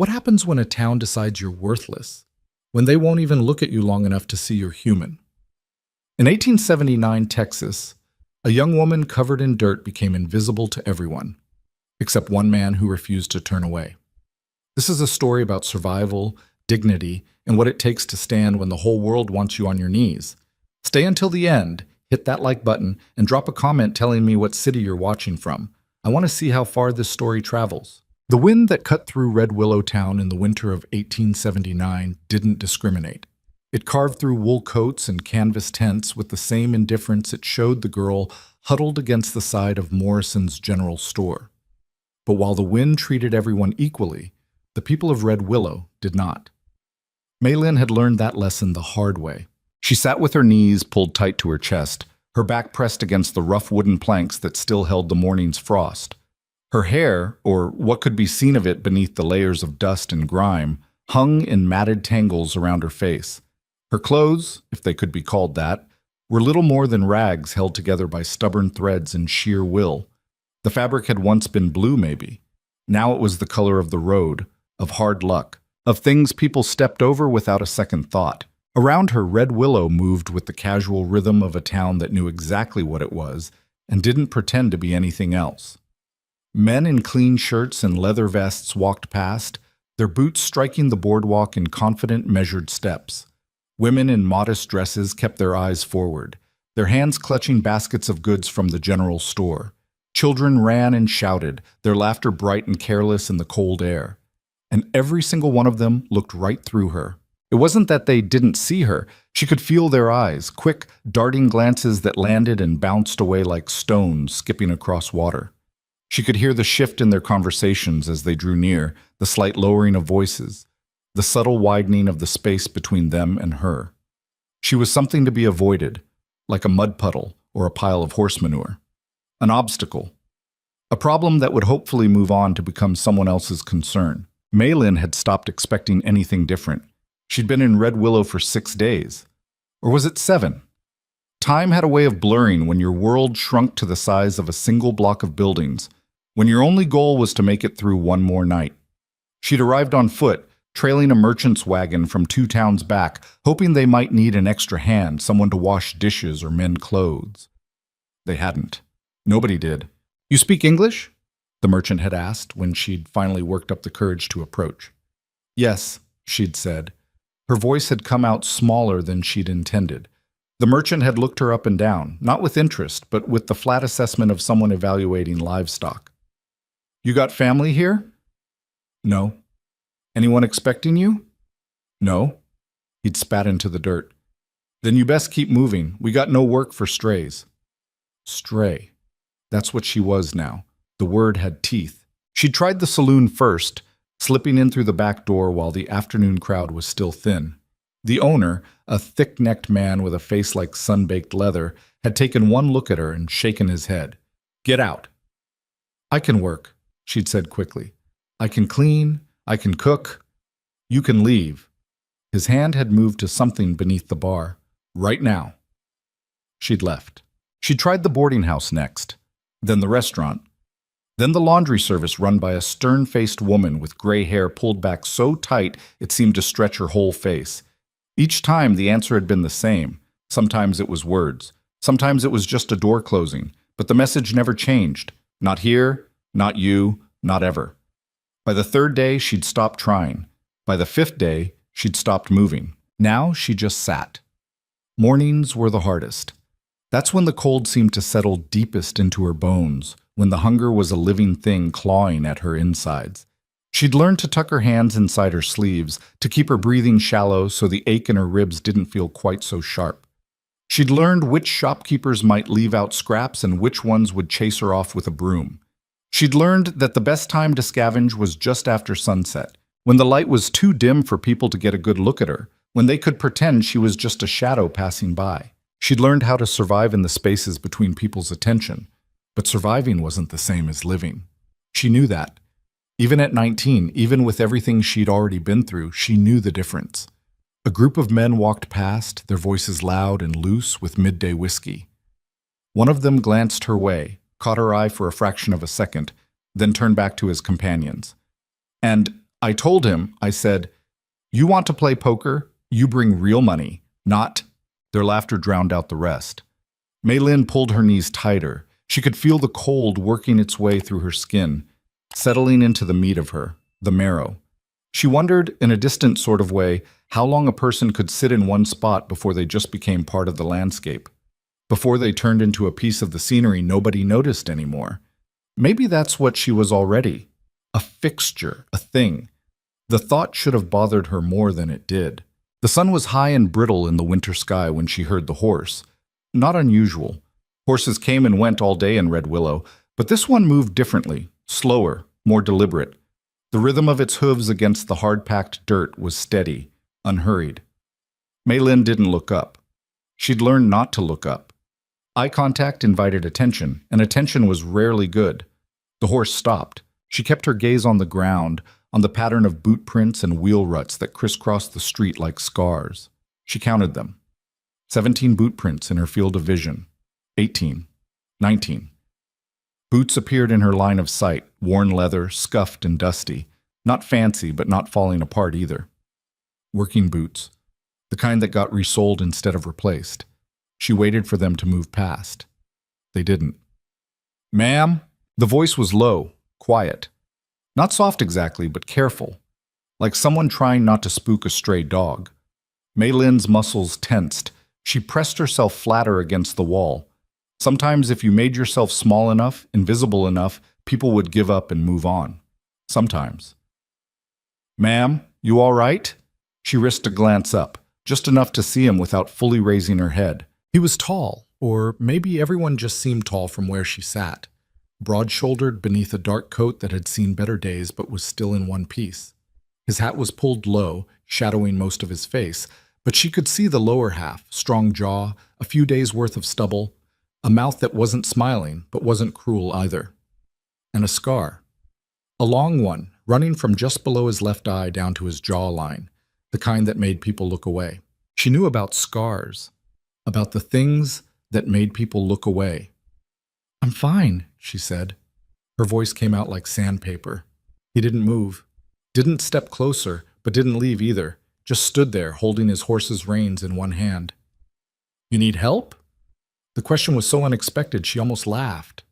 What happens when a town decides you're worthless? When they won't even look at you long enough to see you're human? In 1879 Texas, a young woman covered in dirt became invisible to everyone, except one man who refused to turn away. This is a story about survival, dignity, and what it takes to stand when the whole world wants you on your knees. Stay until the end, hit that like button, and drop a comment telling me what city you're watching from. I want to see how far this story travels. The wind that cut through Red Willow Town in the winter of 1879 didn't discriminate. It carved through wool coats and canvas tents with the same indifference it showed the girl huddled against the side of Morrison's General Store. But while the wind treated everyone equally, the people of Red Willow did not. Maylin had learned that lesson the hard way. She sat with her knees pulled tight to her chest, her back pressed against the rough wooden planks that still held the morning's frost. Her hair, or what could be seen of it beneath the layers of dust and grime, hung in matted tangles around her face. Her clothes, if they could be called that, were little more than rags held together by stubborn threads and sheer will. The fabric had once been blue, maybe. Now it was the color of the road, of hard luck, of things people stepped over without a second thought. Around her, Red Willow moved with the casual rhythm of a town that knew exactly what it was and didn't pretend to be anything else. Men in clean shirts and leather vests walked past, their boots striking the boardwalk in confident, measured steps. Women in modest dresses kept their eyes forward, their hands clutching baskets of goods from the general store. Children ran and shouted, their laughter bright and careless in the cold air. And every single one of them looked right through her. It wasn't that they didn't see her. She could feel their eyes, quick, darting glances that landed and bounced away like stones skipping across water. She could hear the shift in their conversations as they drew near, the slight lowering of voices, the subtle widening of the space between them and her. She was something to be avoided, like a mud puddle or a pile of horse manure. An obstacle. A problem that would hopefully move on to become someone else's concern. Maylin had stopped expecting anything different. She'd been in Red Willow for 6 days. Or was it 7? Time had a way of blurring when your world shrunk to the size of a single block of buildings, when your only goal was to make it through one more night. She'd arrived on foot, trailing a merchant's wagon from 2 towns back, hoping they might need an extra hand, someone to wash dishes or mend clothes. They hadn't. Nobody did. "You speak English?" the merchant had asked when she'd finally worked up the courage to approach. "Yes," she'd said. Her voice had come out smaller than she'd intended. The merchant had looked her up and down, not with interest, but with the flat assessment of someone evaluating livestock. "You got family here?" "No." "Anyone expecting you?" "No." He'd spat into the dirt. "Then you best keep moving. We got no work for strays." Stray. That's what she was now. The word had teeth. She'd tried the saloon first, slipping in through the back door while the afternoon crowd was still thin. The owner, a thick-necked man with a face like sun-baked leather, had taken one look at her and shaken his head. "Get out." "I can work," she'd said quickly. "I can clean, I can cook. You can leave." His hand had moved to something beneath the bar. "Right now." She'd left. She tried the boarding house next, then the restaurant, then the laundry service run by a stern-faced woman with gray hair pulled back so tight it seemed to stretch her whole face. Each time the answer had been the same. Sometimes it was words. Sometimes it was just a door closing, but the message never changed. Not here, not you, not ever. By the 3rd day, she'd stopped trying. By the 5th day, she'd stopped moving. Now she just sat. Mornings were the hardest. That's when the cold seemed to settle deepest into her bones, when the hunger was a living thing clawing at her insides. She'd learned to tuck her hands inside her sleeves, to keep her breathing shallow so the ache in her ribs didn't feel quite so sharp. She'd learned which shopkeepers might leave out scraps and which ones would chase her off with a broom. She'd learned that the best time to scavenge was just after sunset, when the light was too dim for people to get a good look at her, when they could pretend she was just a shadow passing by. She'd learned how to survive in the spaces between people's attention, but surviving wasn't the same as living. She knew that. Even at 19, even with everything she'd already been through, she knew the difference. A group of men walked past, their voices loud and loose with midday whiskey. One of them glanced her way, caught her eye for a fraction of a second, then turned back to his companions. And I told him, I said, "You want to play poker? You bring real money, not—" Their laughter drowned out the rest. Mei Lin pulled her knees tighter. She could feel the cold working its way through her skin, settling into the meat of her, the marrow. She wondered, in a distant sort of way, how long a person could sit in one spot before they just became part of the landscape, before they turned into a piece of the scenery nobody noticed anymore. Maybe that's what she was already. A fixture, a thing. The thought should have bothered her more than it did. The sun was high and brittle in the winter sky when she heard the horse. Not unusual. Horses came and went all day in Red Willow, but this one moved differently, slower, more deliberate. The rhythm of its hooves against the hard-packed dirt was steady, unhurried. Mei Lin didn't look up. She'd learned not to look up. Eye contact invited attention, and attention was rarely good. The horse stopped. She kept her gaze on the ground, on the pattern of boot prints and wheel ruts that crisscrossed the street like scars. She counted them. 17 boot prints in her field of vision. 18. 19. Boots appeared in her line of sight, worn leather, scuffed and dusty. Not fancy, but not falling apart either. Working boots. The kind that got resoled instead of replaced. She waited for them to move past. They didn't. "Ma'am?" The voice was low, quiet. Not soft exactly, but careful. Like someone trying not to spook a stray dog. Mei Lin's muscles tensed. She pressed herself flatter against the wall. Sometimes if you made yourself small enough, invisible enough, people would give up and move on. Sometimes. "Ma'am, you all right?" She risked a glance up, just enough to see him without fully raising her head. He was tall, or maybe everyone just seemed tall from where she sat. Broad-shouldered beneath a dark coat that had seen better days but was still in one piece. His hat was pulled low, shadowing most of his face, but she could see the lower half, strong jaw, a few days' worth of stubble, a mouth that wasn't smiling but wasn't cruel either. And a scar. A long one, running from just below his left eye down to his jawline, the kind that made people look away. She knew about scars, about the things that made people look away. "I'm fine," she said. Her voice came out like sandpaper. He didn't move, didn't step closer, but didn't leave either, just stood there holding his horse's reins in one hand. "You need help?" The question was so unexpected she almost laughed.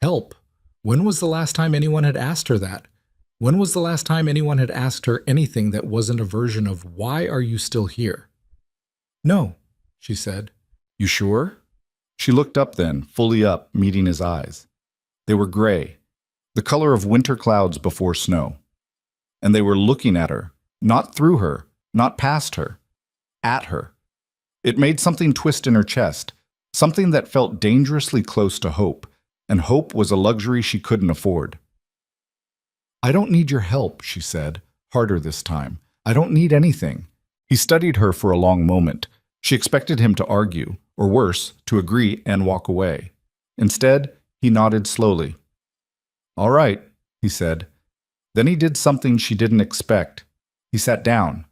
Help? When was the last time anyone had asked her that? When was the last time anyone had asked her anything that wasn't a version of, "Why are you still here?" "No," she said. "You sure?" She looked up then, fully up, meeting his eyes. They were gray, the color of winter clouds before snow. And they were looking at her, not through her, not past her, at her. It made something twist in her chest, something that felt dangerously close to hope, and hope was a luxury she couldn't afford. "I don't need your help," she said, harder this time. "I don't need anything." He studied her for a long moment. She expected him to argue, or worse, to agree and walk away. Instead, he nodded slowly. "All right," he said. Then he did something she didn't expect. He sat down.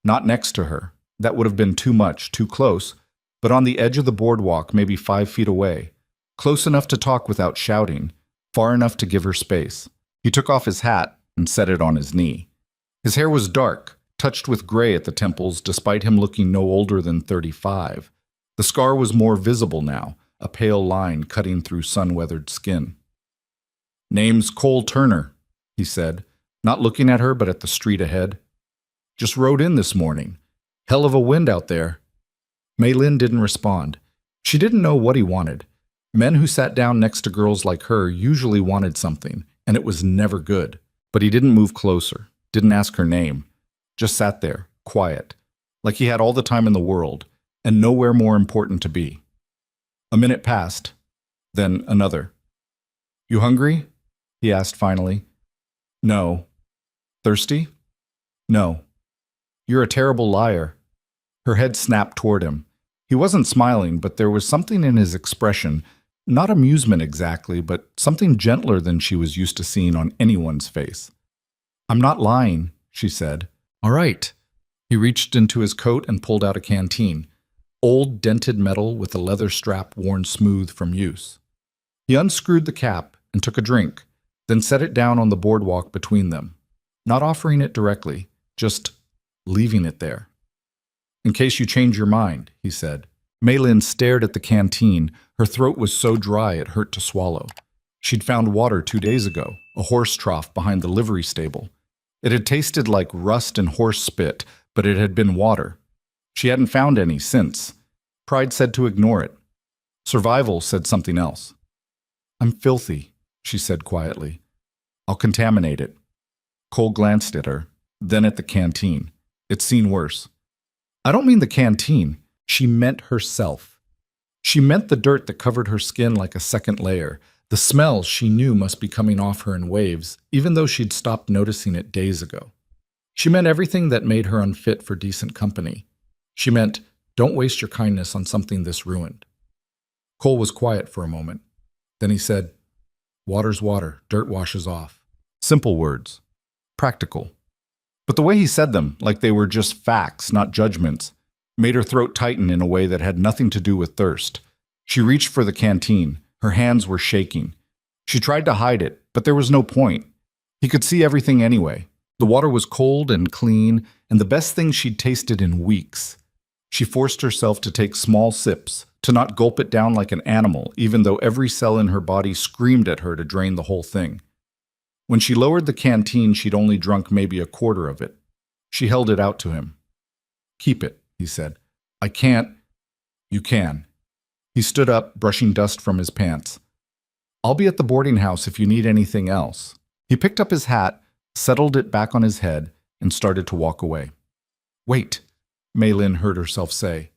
Not next to her. That would have been too much, too close, but on the edge of the boardwalk, maybe 5 feet away. Close enough to talk without shouting, far enough to give her space. He took off his hat and set it on his knee. His hair was dark, touched with gray at the temples despite him looking no older than 35. The scar was more visible now, a pale line cutting through sun-weathered skin. "Name's Cole Turner," he said, not looking at her but at the street ahead. "Just rode in this morning. Hell of a wind out there." Mei Lin didn't respond. She didn't know what he wanted. Men who sat down next to girls like her usually wanted something, and it was never good. But he didn't move closer, didn't ask her name. Just sat there, quiet, like he had all the time in the world, and nowhere more important to be. A minute passed, then another. "You hungry?" he asked finally. "No." "Thirsty?" "No." "You're a terrible liar." Her head snapped toward him. He wasn't smiling, but there was something in his expression, not amusement exactly, but something gentler than she was used to seeing on anyone's face. "I'm not lying," she said. "All right." He reached into his coat and pulled out a canteen. Old dented metal with a leather strap worn smooth from use. He unscrewed the cap and took a drink, then set it down on the boardwalk between them. not offering it directly, just leaving it there. In case you change your mind, he said. Maylin stared at the canteen. Her throat was so dry it hurt to swallow. She'd found water 2 days ago, a horse trough behind the livery stable. It had tasted like rust and horse spit, but it had been water. She hadn't found any since. Pride said to ignore it. Survival said something else. I'm filthy, she said quietly. I'll contaminate it. Cole glanced at her, then at the canteen. It's seen worse. I don't mean the canteen. She meant herself. She meant the dirt that covered her skin like a second layer. The smell she knew must be coming off her in waves, even though she'd stopped noticing it days ago. She meant everything that made her unfit for decent company. She meant, don't waste your kindness on something this ruined. Cole was quiet for a moment. Then he said, water's water, dirt washes off. Simple words. Practical. But the way he said them, like they were just facts, not judgments, made her throat tighten in a way that had nothing to do with thirst. She reached for the canteen. Her hands were shaking. She tried to hide it, but there was no point. He could see everything anyway. The water was cold and clean, and the best thing she'd tasted in weeks. She forced herself to take small sips, to not gulp it down like an animal, even though every cell in her body screamed at her to drain the whole thing. When she lowered the canteen, she'd only drunk maybe a quarter of it. She held it out to him. Keep it, he said. I can't. You can. He stood up, brushing dust from his pants. I'll be at the boarding house if you need anything else. He picked up his hat, settled it back on his head, and started to walk away. Wait, Maylin heard herself say.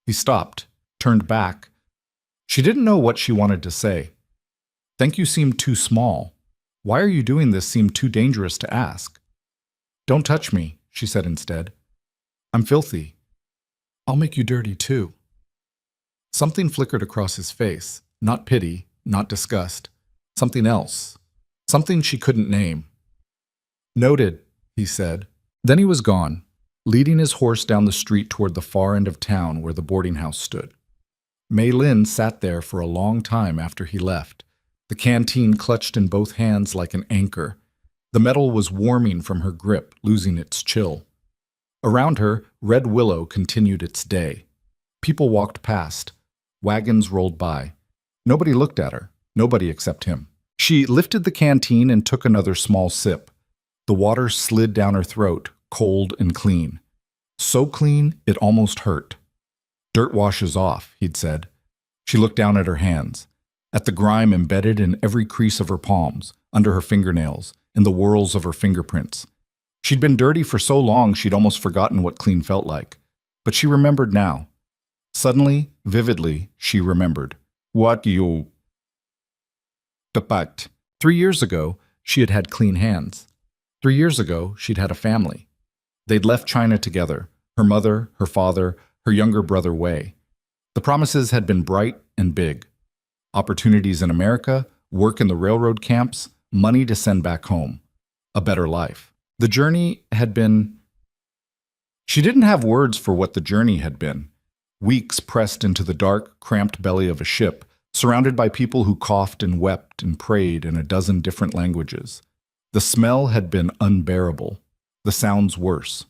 He stopped, turned back. She didn't know what she wanted to say. Thank you seemed too small. Why are you doing this seemed too dangerous to ask. Don't touch me, she said instead. I'm filthy. I'll make you dirty too. Something flickered across his face, not pity, not disgust. Something else. Something she couldn't name. Noted, he said. Then he was gone, leading his horse down the street toward the far end of town where the boarding house stood. Maylin sat there for a long time after he left, the canteen clutched in both hands like an anchor. The metal was warming from her grip, losing its chill. Around her, Red Willow continued its day. People walked past. Wagons rolled by. Nobody looked at her, nobody except him. She lifted the canteen and took another small sip. The water slid down her throat, cold and clean. So clean, it almost hurt. Dirt washes off, he'd said. She looked down at her hands, at the grime embedded in every crease of her palms, under her fingernails, in the whorls of her fingerprints. She'd been dirty for so long she'd almost forgotten what clean felt like. But she remembered now. Suddenly, vividly, she remembered. What you... But 3 years ago, she had had clean hands. 3 years ago, she'd had a family. They'd left China together, her mother, her father, her younger brother Wei. The promises had been bright and big. Opportunities in America, work in the railroad camps, money to send back home. A better life. The journey had been... She didn't have words for what the journey had been. Weeks pressed into the dark, cramped belly of a ship, surrounded by people who coughed and wept and prayed in a dozen different languages. The smell had been unbearable. The sounds worse.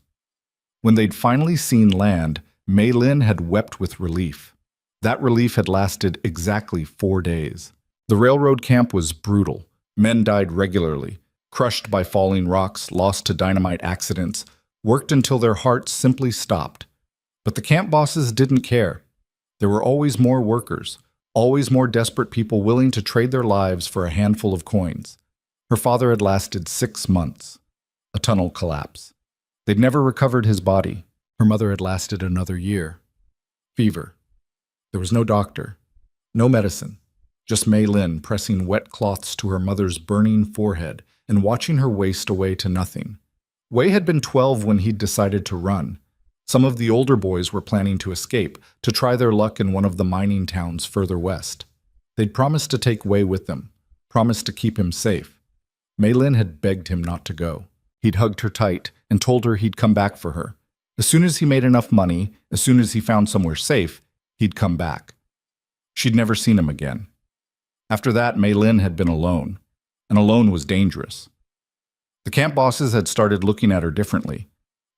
When they'd finally seen land, Maylin had wept with relief. That relief had lasted exactly 4 days. The railroad camp was brutal. Men died regularly, crushed by falling rocks, lost to dynamite accidents, worked until their hearts simply stopped. But the camp bosses didn't care. There were always more workers, always more desperate people willing to trade their lives for a handful of coins. Her father had lasted 6 months. A tunnel collapse. They'd never recovered his body. Her mother had lasted another year. Fever. There was no doctor, no medicine, just Maylin pressing wet cloths to her mother's burning forehead and watching her waste away to nothing. Wei had been 12 when he'd decided to run. Some of the older boys were planning to escape, to try their luck in one of the mining towns further west. They'd promised to take Wei with them, promised to keep him safe. Maylin had begged him not to go. He'd hugged her tight and told her he'd come back for her. As soon as he made enough money, as soon as he found somewhere safe, he'd come back. She'd never seen him again. After that, Maylin had been alone, and alone was dangerous. The camp bosses had started looking at her differently.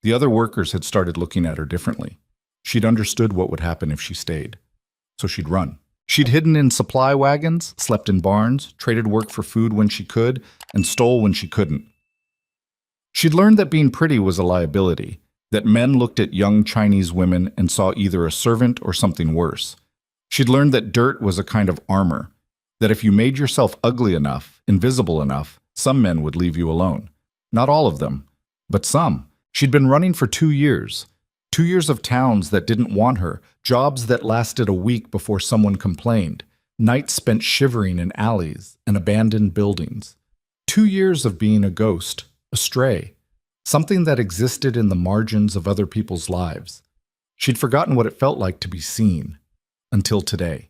The other workers had started looking at her differently. She'd understood what would happen if she stayed. So she'd run. She'd hidden in supply wagons, slept in barns, traded work for food when she could, and stole when she couldn't. She'd learned that being pretty was a liability, that men looked at young Chinese women and saw either a servant or something worse. She'd learned that dirt was a kind of armor, that if you made yourself ugly enough, invisible enough, some men would leave you alone. Not all of them, but some. She'd been running for 2 years. 2 years of towns that didn't want her, jobs that lasted a week before someone complained, nights spent shivering in alleys and abandoned buildings. 2 years of being a ghost, a stray, something that existed in the margins of other people's lives. She'd forgotten what it felt like to be seen, until today.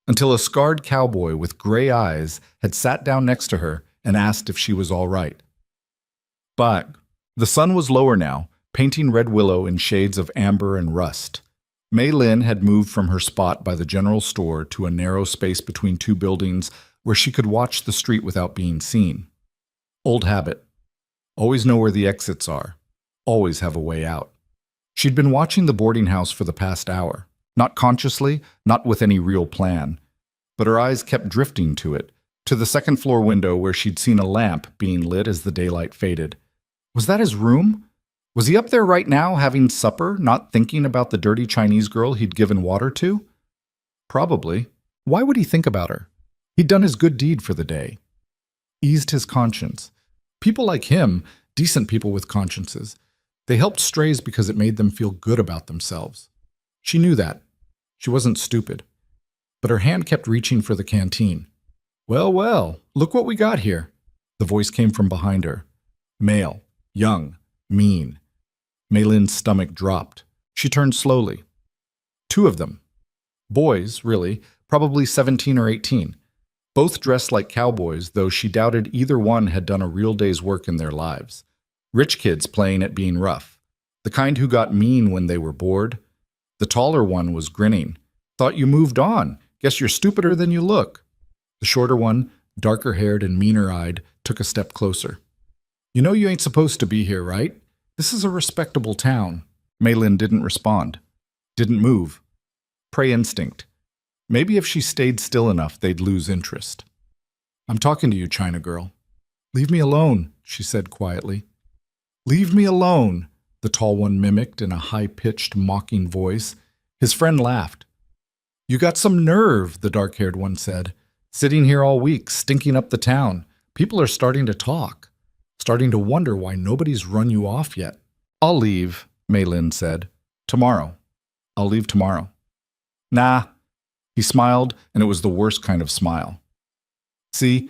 Until a scarred cowboy with gray eyes had sat down next to her and asked if she was all right. But the sun was lower now, painting Red Willow in shades of amber and rust. Mei Lin had moved from her spot by the general store to a narrow space between two buildings where she could watch the street without being seen. Old habit. Always know where the exits are. Always have a way out. She'd been watching the boarding house for the past hour. Not consciously, not with any real plan. But her eyes kept drifting to it, to the second-floor window where she'd seen a lamp being lit as the daylight faded. Was that his room? Was he up there right now having supper, not thinking about the dirty Chinese girl he'd given water to? Probably. Why would he think about her? He'd done his good deed for the day. Eased his conscience. People like him, decent people with consciences, they helped strays because it made them feel good about themselves. She knew that. She wasn't stupid. But her hand kept reaching for the canteen. Well, well, look what we got here. The voice came from behind her. Male, young, mean. Mei Lin's stomach dropped. She turned slowly. 2 of them. Boys, really, probably 17 or 18. Both dressed like cowboys, though she doubted either one had done a real day's work in their lives. Rich kids playing at being rough. The kind who got mean when they were bored. The taller one was grinning. Thought you moved on. Guess you're stupider than you look. The shorter one, darker-haired and meaner-eyed, took a step closer. You know you ain't supposed to be here, right? This is a respectable town. Mei Lin didn't respond. Didn't move. Prey instinct. Maybe if she stayed still enough, they'd lose interest. I'm talking to you, China girl. Leave me alone, she said quietly. Leave me alone, the tall one mimicked in a high-pitched, mocking voice. His friend laughed. You got some nerve, the dark-haired one said. Sitting here all week, stinking up the town. People are starting to talk. Starting to wonder why nobody's run you off yet. I'll leave, Mei Lin said. Tomorrow. I'll leave tomorrow. Nah. He smiled, and it was the worst kind of smile. See,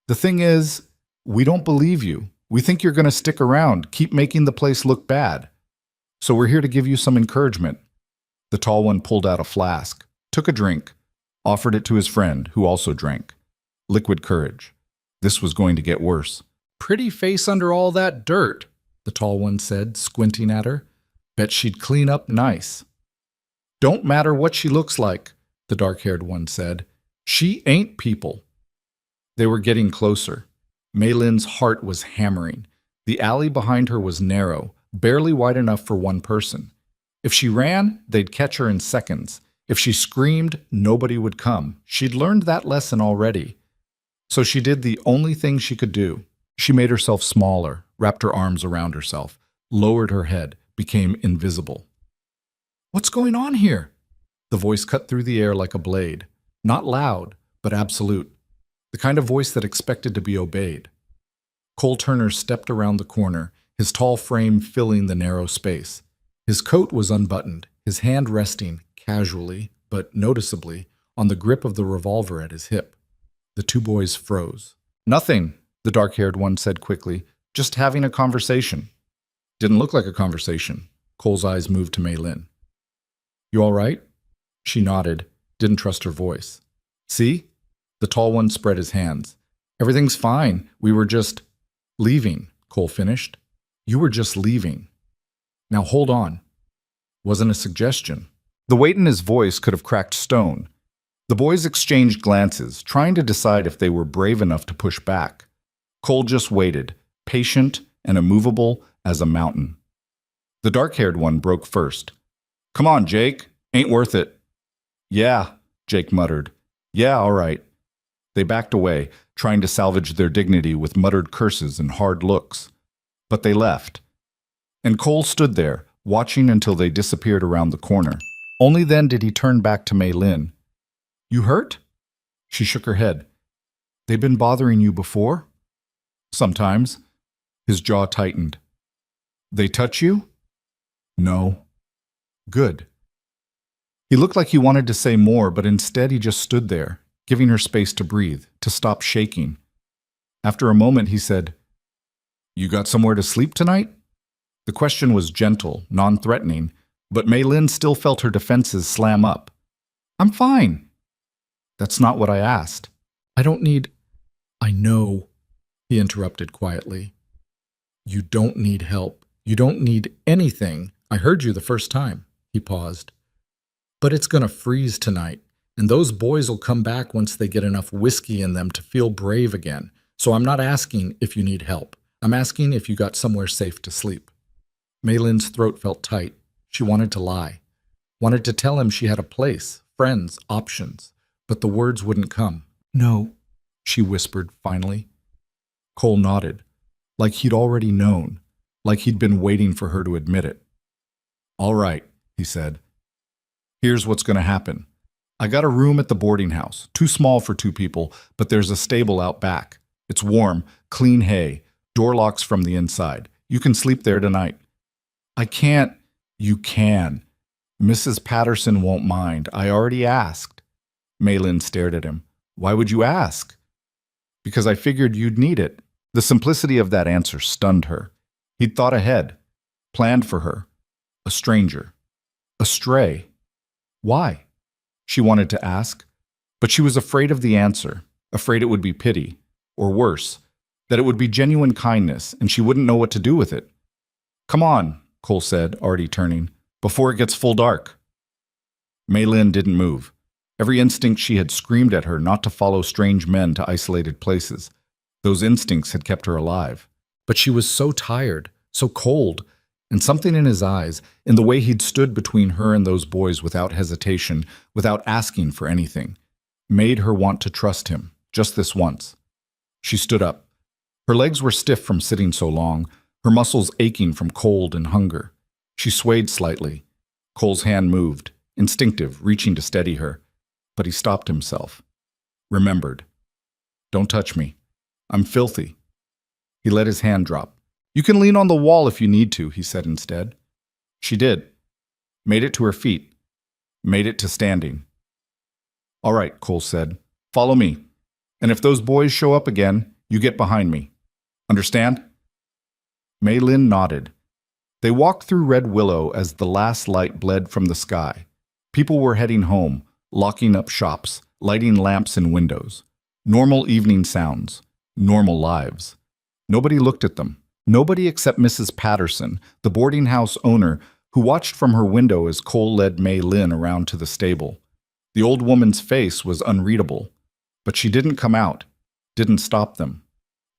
the thing is, we don't believe you. We think you're going to stick around, keep making the place look bad. So we're here to give you some encouragement. The tall one pulled out a flask, took a drink, offered it to his friend, who also drank. Liquid courage. This was going to get worse. Pretty face under all that dirt, the tall one said, squinting at her. Bet she'd clean up nice. Don't matter what she looks like, the dark-haired one said. She ain't people. They were getting closer. Mei Lin's heart was hammering. The alley behind her was narrow, barely wide enough for one person. If she ran, they'd catch her in seconds. If she screamed, nobody would come. She'd learned that lesson already. So she did the only thing she could do. She made herself smaller, wrapped her arms around herself, lowered her head, became invisible. What's going on here? The voice cut through the air like a blade. Not loud, but absolute. The kind of voice that expected to be obeyed. Cole Turner stepped around the corner, his tall frame filling the narrow space. His coat was unbuttoned, his hand resting, casually, but noticeably, on the grip of the revolver at his hip. The 2 boys froze. Nothing, the dark-haired one said quickly. Just having a conversation. Didn't look like a conversation. Cole's eyes moved to Mei Lin. You all right? She nodded, didn't trust her voice. See? The tall one spread his hands. Everything's fine. We were just leaving, Cole finished. You were just leaving. Now hold on. Wasn't a suggestion. The weight in his voice could have cracked stone. The boys exchanged glances, trying to decide if they were brave enough to push back. Cole just waited, patient and immovable as a mountain. The dark-haired one broke first. "Come on, Jake. Ain't worth it." "Yeah," Jake muttered. "Yeah, all right." They backed away, trying to salvage their dignity with muttered curses and hard looks. But they left. And Cole stood there, watching until they disappeared around the corner. Only then did he turn back to Mei Lin. "You hurt?" She shook her head. "They've been bothering you before?" "Sometimes." His jaw tightened. "They touch you?" "No." "Good." He looked like he wanted to say more, but instead he just stood there, giving her space to breathe, to stop shaking. After a moment, he said, "You got somewhere to sleep tonight?" The question was gentle, non-threatening, but Mei Lin still felt her defenses slam up. "I'm fine." "That's not what I asked." "I don't need—" "I know," he interrupted quietly. "You don't need help. You don't need anything. I heard you the first time." He paused. "But it's gonna freeze tonight, and those boys will come back once they get enough whiskey in them to feel brave again. So I'm not asking if you need help. I'm asking if you got somewhere safe to sleep." Mei Lin's throat felt tight. She wanted to lie. Wanted to tell him she had a place, friends, options. But the words wouldn't come. "No," she whispered finally. Cole nodded, like he'd already known, like he'd been waiting for her to admit it. "All right," he said. "Here's what's going to happen. I got a room at the boarding house, too small for 2 people, but there's a stable out back. It's warm, clean hay, door locks from the inside. You can sleep there tonight." "I can't." "You can. Mrs. Patterson won't mind. I already asked." Mei Lin stared at him. "Why would you ask?" "Because I figured you'd need it." The simplicity of that answer stunned her. He'd thought ahead, planned for her. A stranger. A stray. Why? She wanted to ask, but she was afraid of the answer, afraid it would be pity, or worse, that it would be genuine kindness and she wouldn't know what to do with it. "Come on," Cole said, already turning, "before it gets full dark." Mei Lin didn't move. Every instinct she had screamed at her not to follow strange men to isolated places. Those instincts had kept her alive. But she was so tired, so cold, and something in his eyes, in the way he'd stood between her and those boys without hesitation, without asking for anything, made her want to trust him, just this once. She stood up. Her legs were stiff from sitting so long, her muscles aching from cold and hunger. She swayed slightly. Cole's hand moved, instinctive, reaching to steady her. But he stopped himself. Remembered. "Don't touch me. I'm filthy." He let his hand drop. "You can lean on the wall if you need to," he said instead. She did. Made it to her feet. Made it to standing. "All right," Cole said. "Follow me. And if those boys show up again, you get behind me. Understand?" Mei Lin nodded. They walked through Red Willow as the last light bled from the sky. People were heading home, locking up shops, lighting lamps in windows. Normal evening sounds. Normal lives. Nobody looked at them. Nobody except Mrs. Patterson, the boarding house owner, who watched from her window as Cole led Mei Lin around to the stable. The old woman's face was unreadable, but she didn't come out, didn't stop them.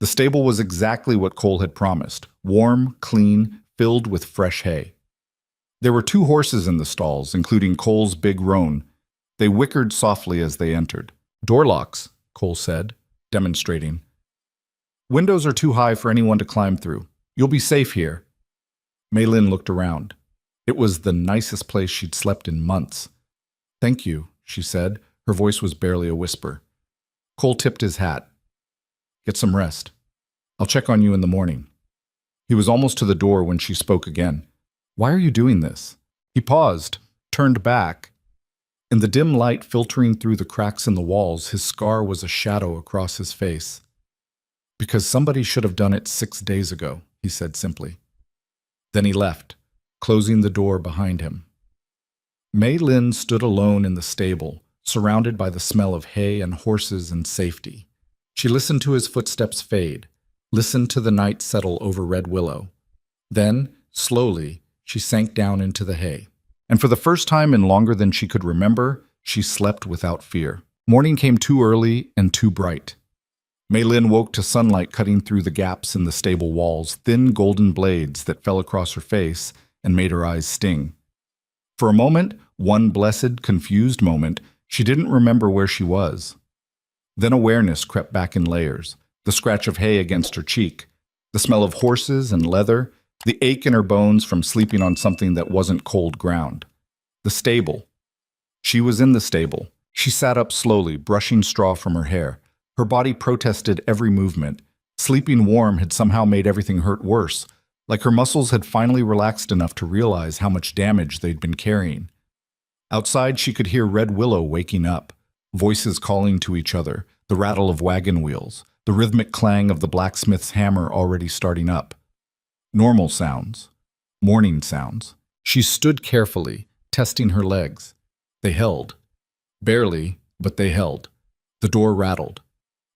The stable was exactly what Cole had promised, warm, clean, filled with fresh hay. There were 2 horses in the stalls, including Cole's big roan. They whickered softly as they entered. "Door locks," Cole said, demonstrating. "Windows are too high for anyone to climb through. You'll be safe here." Mei Lin looked around. It was the nicest place she'd slept in months. "Thank you," she said. Her voice was barely a whisper. Cole tipped his hat. "Get some rest. I'll check on you in the morning." He was almost to the door when she spoke again. "Why are you doing this?" He paused, turned back. In the dim light filtering through the cracks in the walls, his scar was a shadow across his face. "Because somebody should have done it 6 days ago," he said simply. Then he left, closing the door behind him. Mei Lin stood alone in the stable, surrounded by the smell of hay and horses and safety. She listened to his footsteps fade, listened to the night settle over Red Willow. Then, slowly, she sank down into the hay. And for the first time in longer than she could remember, she slept without fear. Morning came too early and too bright. Maylin woke to sunlight cutting through the gaps in the stable walls, thin golden blades that fell across her face and made her eyes sting. For a moment, one blessed, confused moment, she didn't remember where she was. Then awareness crept back in layers, the scratch of hay against her cheek, the smell of horses and leather, the ache in her bones from sleeping on something that wasn't cold ground. The stable. She was in the stable. She sat up slowly, brushing straw from her hair. Her body protested every movement. Sleeping warm had somehow made everything hurt worse, like her muscles had finally relaxed enough to realize how much damage they'd been carrying. Outside, she could hear Red Willow waking up, voices calling to each other, the rattle of wagon wheels, the rhythmic clang of the blacksmith's hammer already starting up. Normal sounds. Morning sounds. She stood carefully, testing her legs. They held. Barely, but they held. The door rattled.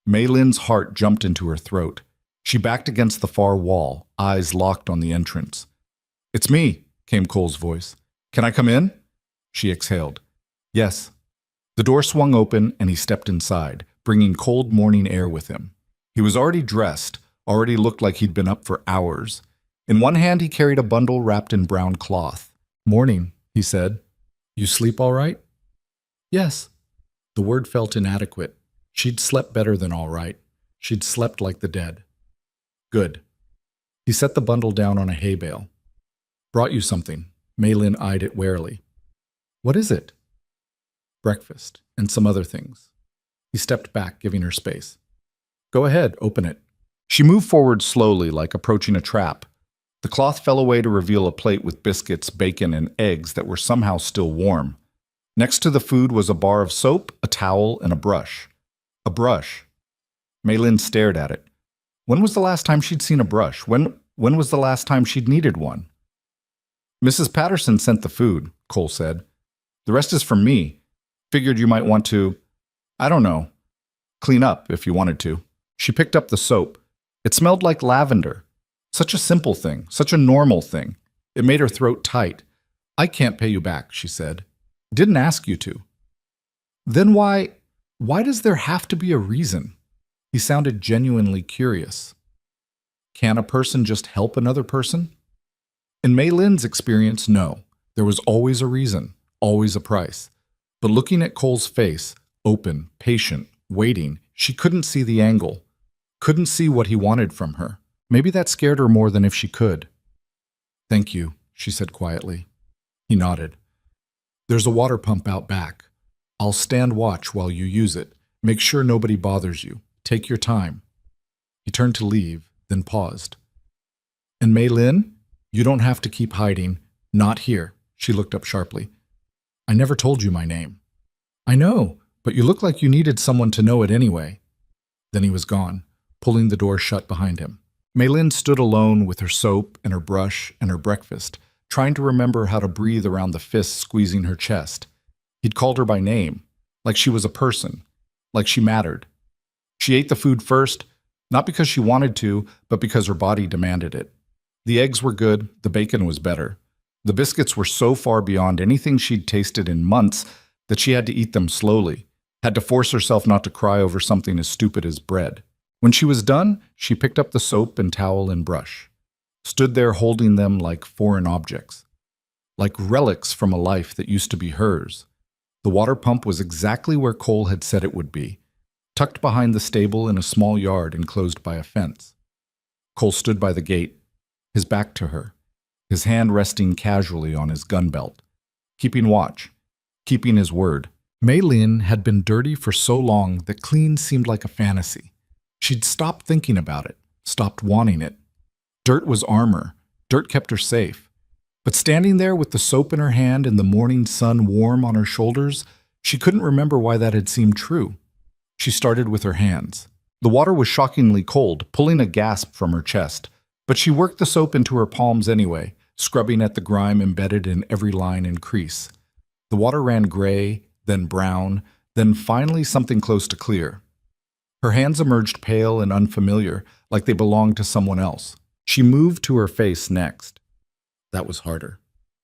Maylin's heart jumped into her throat. She backed against the far wall, eyes locked on the entrance. "It's me," came Cole's voice. "Can I come in?" She exhaled. "Yes." The door swung open and he stepped inside, bringing cold morning air with him. He was already dressed, already looked like he'd been up for hours. In one hand he carried a bundle wrapped in brown cloth. "Morning," he said. "You sleep all right?" "Yes." The word felt inadequate. She'd slept better than all right. She'd slept like the dead. "Good." He set the bundle down on a hay bale. "Brought you something." Maylin eyed it warily. "What is it?" "Breakfast, and some other things." He stepped back, giving her space. "Go ahead, open it." She moved forward slowly, like approaching a trap. The cloth fell away to reveal a plate with biscuits, bacon, and eggs that were somehow still warm. Next to the food was a bar of soap, a towel, and a brush. A brush. Maylin stared at it. When was the last time she'd seen a brush? When was the last time she'd needed one? "Mrs. Patterson sent the food," Cole said. "The rest is from me. Figured you might want to, I don't know, clean up if you wanted to." She picked up the soap. It smelled like lavender. Such a simple thing, such a normal thing. It made her throat tight. "I can't pay you back," she said. "Didn't ask you to." "Then why does there have to be a reason?" He sounded genuinely curious. Can a person just help another person? In Maylin's experience, no. There was always a reason, always a price. But looking at Cole's face, open, patient, waiting, she couldn't see the angle, couldn't see what he wanted from her. Maybe that scared her more than if she could. "Thank you," she said quietly. He nodded. "There's a water pump out back. I'll stand watch while you use it. Make sure nobody bothers you. Take your time." He turned to leave, then paused. "And Maylin, you don't have to keep hiding. Not here." She looked up sharply. "I never told you my name." "I know, but you look like you needed someone to know it anyway." Then he was gone, pulling the door shut behind him. Maylin stood alone with her soap and her brush and her breakfast, trying to remember how to breathe around the fists squeezing her chest. He'd called her by name, like she was a person, like she mattered. She ate the food first, not because she wanted to, but because her body demanded it. The eggs were good, the bacon was better. The biscuits were so far beyond anything she'd tasted in months that she had to eat them slowly, had to force herself not to cry over something as stupid as bread. When she was done, she picked up the soap and towel and brush, stood there holding them like foreign objects, like relics from a life that used to be hers. The water pump was exactly where Cole had said it would be, tucked behind the stable in a small yard enclosed by a fence. Cole stood by the gate, his back to her, his hand resting casually on his gun belt, keeping watch, keeping his word. Maylin had been dirty for so long that clean seemed like a fantasy. She'd stopped thinking about it, stopped wanting it. Dirt was armor. Dirt kept her safe. But standing there with the soap in her hand and the morning sun warm on her shoulders, she couldn't remember why that had seemed true. She started with her hands. The water was shockingly cold, pulling a gasp from her chest. But she worked the soap into her palms anyway, scrubbing at the grime embedded in every line and crease. The water ran gray, then brown, then finally something close to clear. Her hands emerged pale and unfamiliar, like they belonged to someone else. She moved to her face next. That was harder.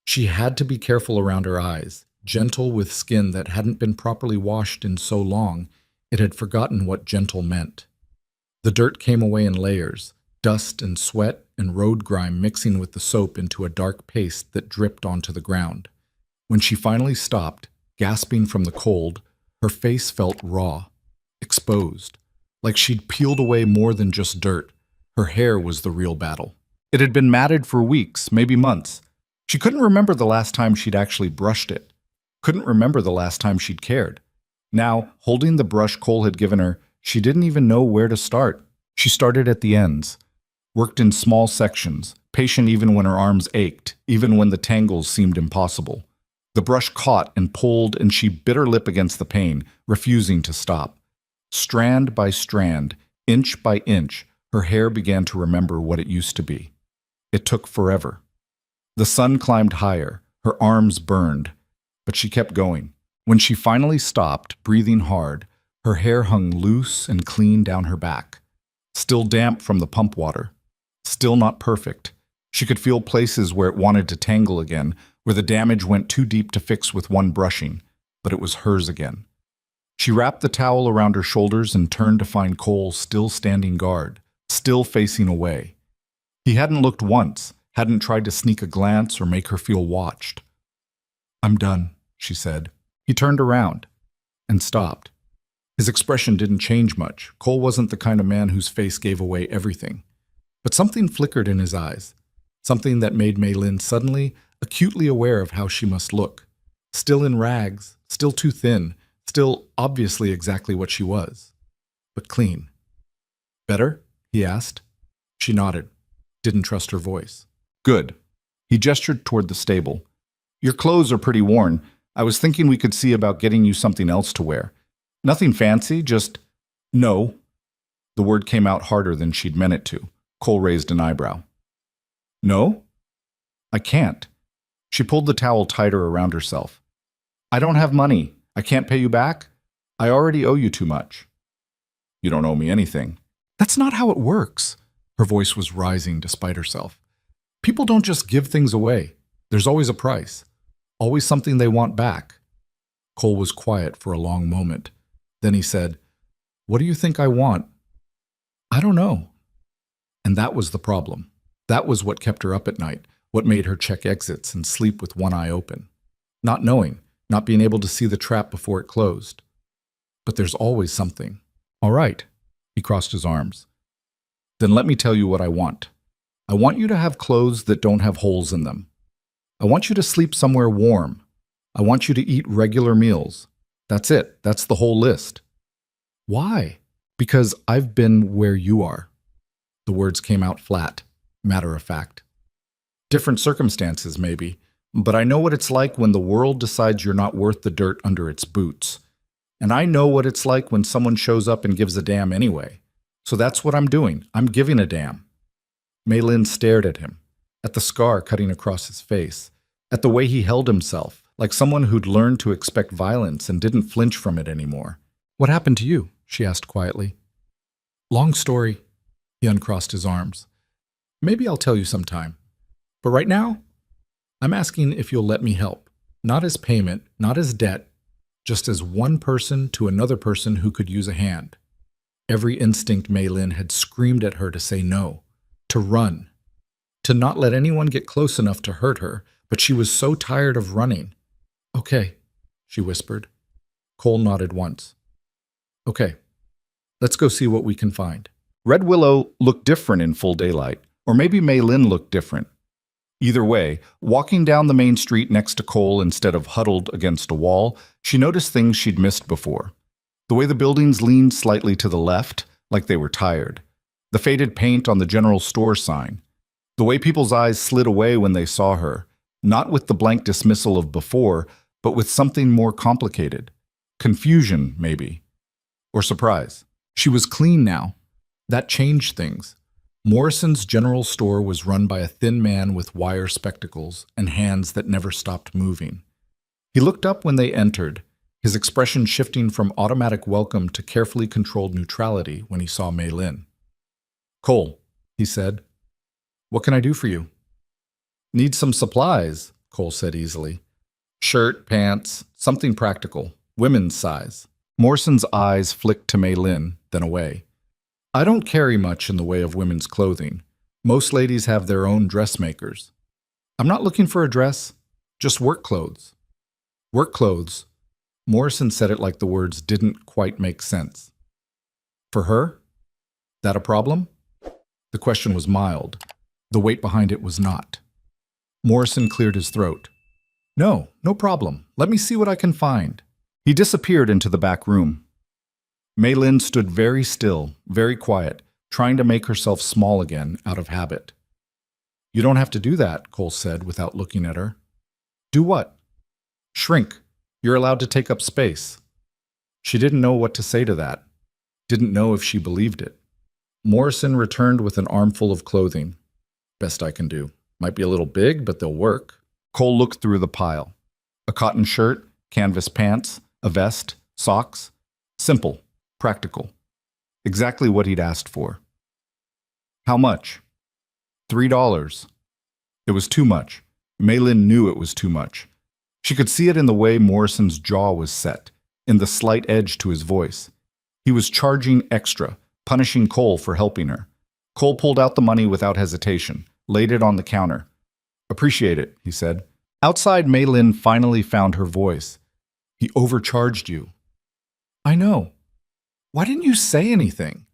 She had to be careful around her eyes, gentle with skin that hadn't been properly washed in so long, it had forgotten what gentle meant. The dirt came away in layers, dust and sweat and road grime mixing with the soap into a dark paste that dripped onto the ground. When she finally stopped, gasping from the cold, her face felt raw, exposed, like she'd peeled away more than just dirt. Her hair was the real battle. It had been matted for weeks, maybe months. She couldn't remember the last time she'd actually brushed it. Couldn't remember the last time she'd cared. Now, holding the brush Cole had given her, she didn't even know where to start. She started at the ends, worked in small sections, patient even when her arms ached, even when the tangles seemed impossible. The brush caught and pulled, and she bit her lip against the pain, refusing to stop. Strand by strand, inch by inch, her hair began to remember what it used to be. It took forever. The sun climbed higher, her arms burned, but she kept going. When she finally stopped, breathing hard, her hair hung loose and clean down her back. Still damp from the pump water. Still not perfect. She could feel places where it wanted to tangle again, where the damage went too deep to fix with one brushing, but it was hers again. She wrapped the towel around her shoulders and turned to find Cole still standing guard, still facing away. He hadn't looked once, hadn't tried to sneak a glance or make her feel watched. "I'm done," she said. He turned around and stopped. His expression didn't change much. Cole wasn't the kind of man whose face gave away everything. But something flickered in his eyes, something that made Maylin suddenly acutely aware of how she must look. Still in rags, still too thin, still obviously exactly what she was, but clean. "Better?" he asked. She nodded, didn't trust her voice. "Good." He gestured toward the stable. "Your clothes are pretty worn. I was thinking we could see about getting you something else to wear. Nothing fancy, just—" "No." The word came out harder than she'd meant it to. Cole raised an eyebrow. "No? I can't." She pulled the towel tighter around herself. "I don't have money. I can't pay you back. I already owe you too much." "You don't owe me anything." "That's not how it works." Her voice was rising despite herself. "People don't just give things away. There's always a price. Always something they want back." Cole was quiet for a long moment. Then he said, "What do you think I want?" "I don't know." And that was the problem. That was what kept her up at night, what made her check exits and sleep with one eye open. Not knowing, not being able to see the trap before it closed. But there's always something. "All right." He crossed his arms. "Then let me tell you what I want. I want you to have clothes that don't have holes in them. I want you to sleep somewhere warm. I want you to eat regular meals. That's it. That's the whole list." "Why?" "Because I've been where you are." The words came out flat, matter of fact. "Different circumstances, maybe, but I know what it's like when the world decides you're not worth the dirt under its boots. And I know what it's like when someone shows up and gives a damn anyway. So that's what I'm doing. I'm giving a damn." Maylin stared at him, at the scar cutting across his face, at the way he held himself, like someone who'd learned to expect violence and didn't flinch from it anymore. "What happened to you?" she asked quietly. "Long story." He uncrossed his arms. "Maybe I'll tell you sometime. But right now, I'm asking if you'll let me help. Not as payment, not as debt, just as one person to another person who could use a hand." Every instinct Maylin had screamed at her to say no, to run, to not let anyone get close enough to hurt her, but she was so tired of running. "Okay," she whispered. Cole nodded once. "Okay, let's go see what we can find." Red Willow looked different in full daylight, or maybe Maylin looked different. Either way, walking down the main street next to Cole instead of huddled against a wall, she noticed things she'd missed before. The way the buildings leaned slightly to the left, like they were tired. The faded paint on the general store sign. The way people's eyes slid away when they saw her, not with the blank dismissal of before, but with something more complicated. Confusion, maybe. Or surprise. She was clean now. That changed things. Morrison's general store was run by a thin man with wire spectacles and hands that never stopped moving. He looked up when they entered, his expression shifting from automatic welcome to carefully controlled neutrality when he saw Maylin. "Cole," he said, "what can I do for you?" "Need some supplies," Cole said easily. "Shirt, pants, something practical, women's size." Morrison's eyes flicked to Maylin, then away. I don't carry much in the way of women's clothing. Most ladies have their own dressmakers. I'm not looking for a dress, just work clothes. Work clothes. Morrison said it like the words didn't quite make sense. For her? That a problem? The question was mild. The weight behind it was not. Morrison cleared his throat. No, no problem. Let me see what I can find. He disappeared into the back room. Mei Lin stood very still, very quiet, trying to make herself small again out of habit. You don't have to do that, Cole said without looking at her. Do what? Shrink. You're allowed to take up space. She didn't know what to say to that. Didn't know if she believed it. Morrison returned with an armful of clothing. Best I can do. Might be a little big, but they'll work. Cole looked through the pile. A cotton shirt, canvas pants, a vest, socks. Simple, practical. Exactly what he'd asked for. How much? $3. It was too much. Mei Lin knew it was too much. She could see it in the way Morrison's jaw was set, in the slight edge to his voice. He was charging extra, punishing Cole for helping her. Cole pulled out the money without hesitation, laid it on the counter. Appreciate it, he said. Outside, Mei Lin finally found her voice. He overcharged you. I know. Why didn't you say anything?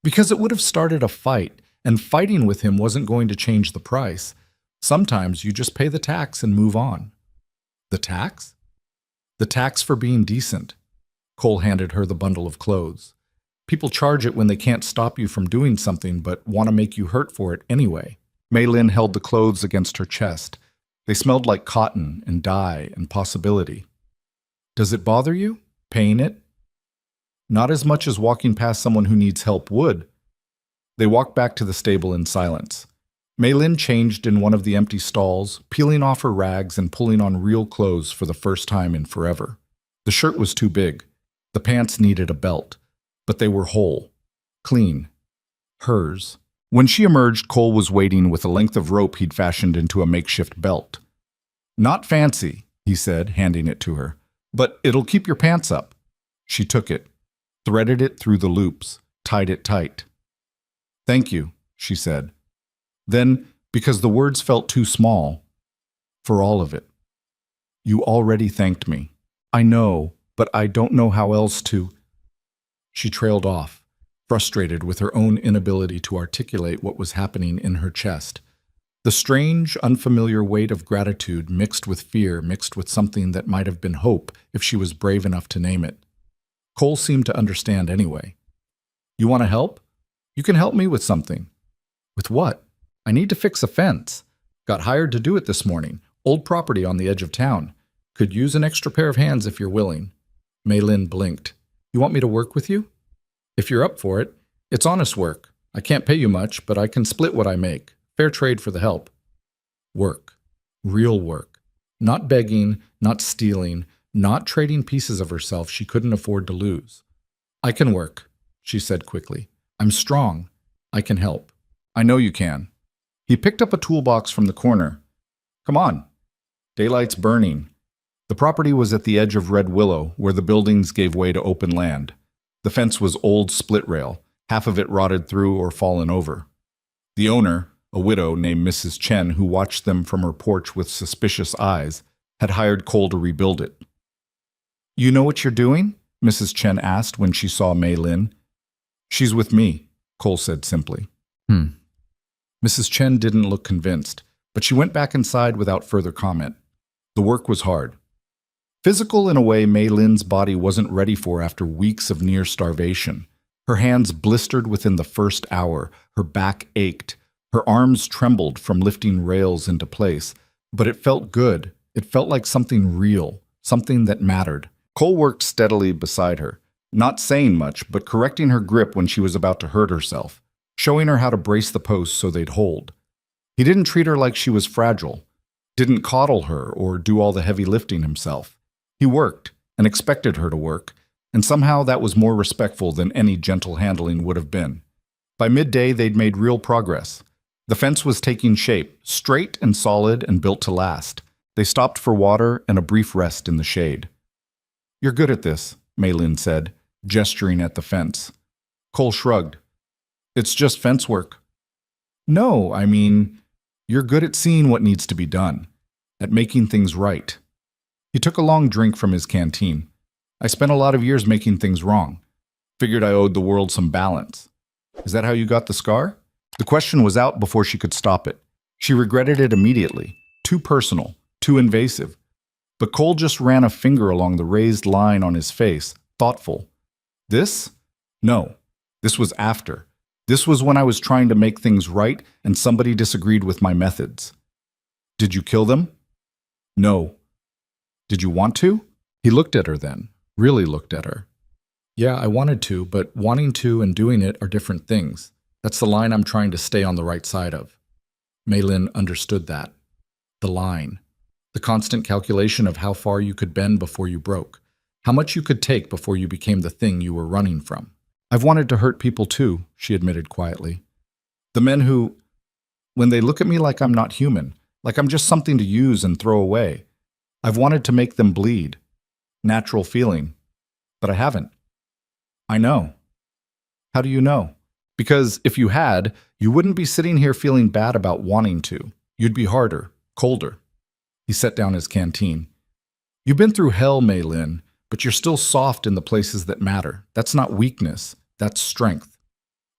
Because it would have started a fight, and fighting with him wasn't going to change the price. Sometimes you just pay the tax and move on. The tax? The tax for being decent. Cole handed her the bundle of clothes. People charge it when they can't stop you from doing something but want to make you hurt for it anyway. Mei Lin held the clothes against her chest. They smelled like cotton and dye and possibility. Does it bother you? Paying it? Not as much as walking past someone who needs help would. They walked back to the stable in silence. Mei Lin changed in one of the empty stalls, peeling off her rags and pulling on real clothes for the first time in forever. The shirt was too big. The pants needed a belt. But they were whole. Clean. Hers. When she emerged, Cole was waiting with a length of rope he'd fashioned into a makeshift belt. Not fancy, he said, handing it to her, but it'll keep your pants up. She took it, threaded it through the loops, tied it tight. Thank you, she said. Then, because the words felt too small, for all of it. You already thanked me. I know, but I don't know how else to. She trailed off, frustrated with her own inability to articulate what was happening in her chest. The strange, unfamiliar weight of gratitude mixed with fear, mixed with something that might have been hope if she was brave enough to name it. Cole seemed to understand anyway. You want to help? You can help me with something. With what? I need to fix a fence. Got hired to do it this morning. Old property on the edge of town. Could use an extra pair of hands if you're willing. Mei Lin blinked. You want me to work with you? If you're up for it. It's honest work. I can't pay you much, but I can split what I make. Fair trade for the help. Work. Real work. Not begging, not stealing, not trading pieces of herself she couldn't afford to lose. I can work, she said quickly. I'm strong. I can help. I know you can. He picked up a toolbox from the corner. Come on. Daylight's burning. The property was at the edge of Red Willow, where the buildings gave way to open land. The fence was old split rail, half of it rotted through or fallen over. The owner, a widow named Mrs. Chen who watched them from her porch with suspicious eyes, had hired Cole to rebuild it. You know what you're doing? Mrs. Chen asked when she saw Mei Lin. She's with me, Cole said simply. Mrs. Chen didn't look convinced, but she went back inside without further comment. The work was hard. Physical in a way Mei Lin's body wasn't ready for after weeks of near starvation. Her hands blistered within the first hour, her back ached, her arms trembled from lifting rails into place, but it felt good. It felt like something real, something that mattered. Cole worked steadily beside her, not saying much, but correcting her grip when she was about to hurt herself, showing her how to brace the posts so they'd hold. He didn't treat her like she was fragile, didn't coddle her or do all the heavy lifting himself. He worked and expected her to work, and somehow that was more respectful than any gentle handling would have been. By midday, they'd made real progress. The fence was taking shape, straight and solid and built to last. They stopped for water and a brief rest in the shade. You're good at this, Mei Lin said, gesturing at the fence. Cole shrugged. It's just fence work. No, I mean, you're good at seeing what needs to be done, at making things right. He took a long drink from his canteen. I spent a lot of years making things wrong. Figured I owed the world some balance. Is that how you got the scar? The question was out before she could stop it. She regretted it immediately. Too personal, too invasive. But Cole just ran a finger along the raised line on his face, thoughtful. This? No. This was after. This was when I was trying to make things right and somebody disagreed with my methods. Did you kill them? No. Did you want to? He looked at her then, really looked at her. Yeah, I wanted to, but wanting to and doing it are different things. That's the line I'm trying to stay on the right side of. Maylin understood that. The line. The constant calculation of how far you could bend before you broke. How much you could take before you became the thing you were running from. I've wanted to hurt people too, she admitted quietly. The men who, when they look at me like I'm not human, like I'm just something to use and throw away. I've wanted to make them bleed. Natural feeling. But I haven't. I know. How do you know? Because if you had, you wouldn't be sitting here feeling bad about wanting to. You'd be harder, colder. He set down his canteen. You've been through hell, Maylin, but you're still soft in the places that matter. That's not weakness. That's strength.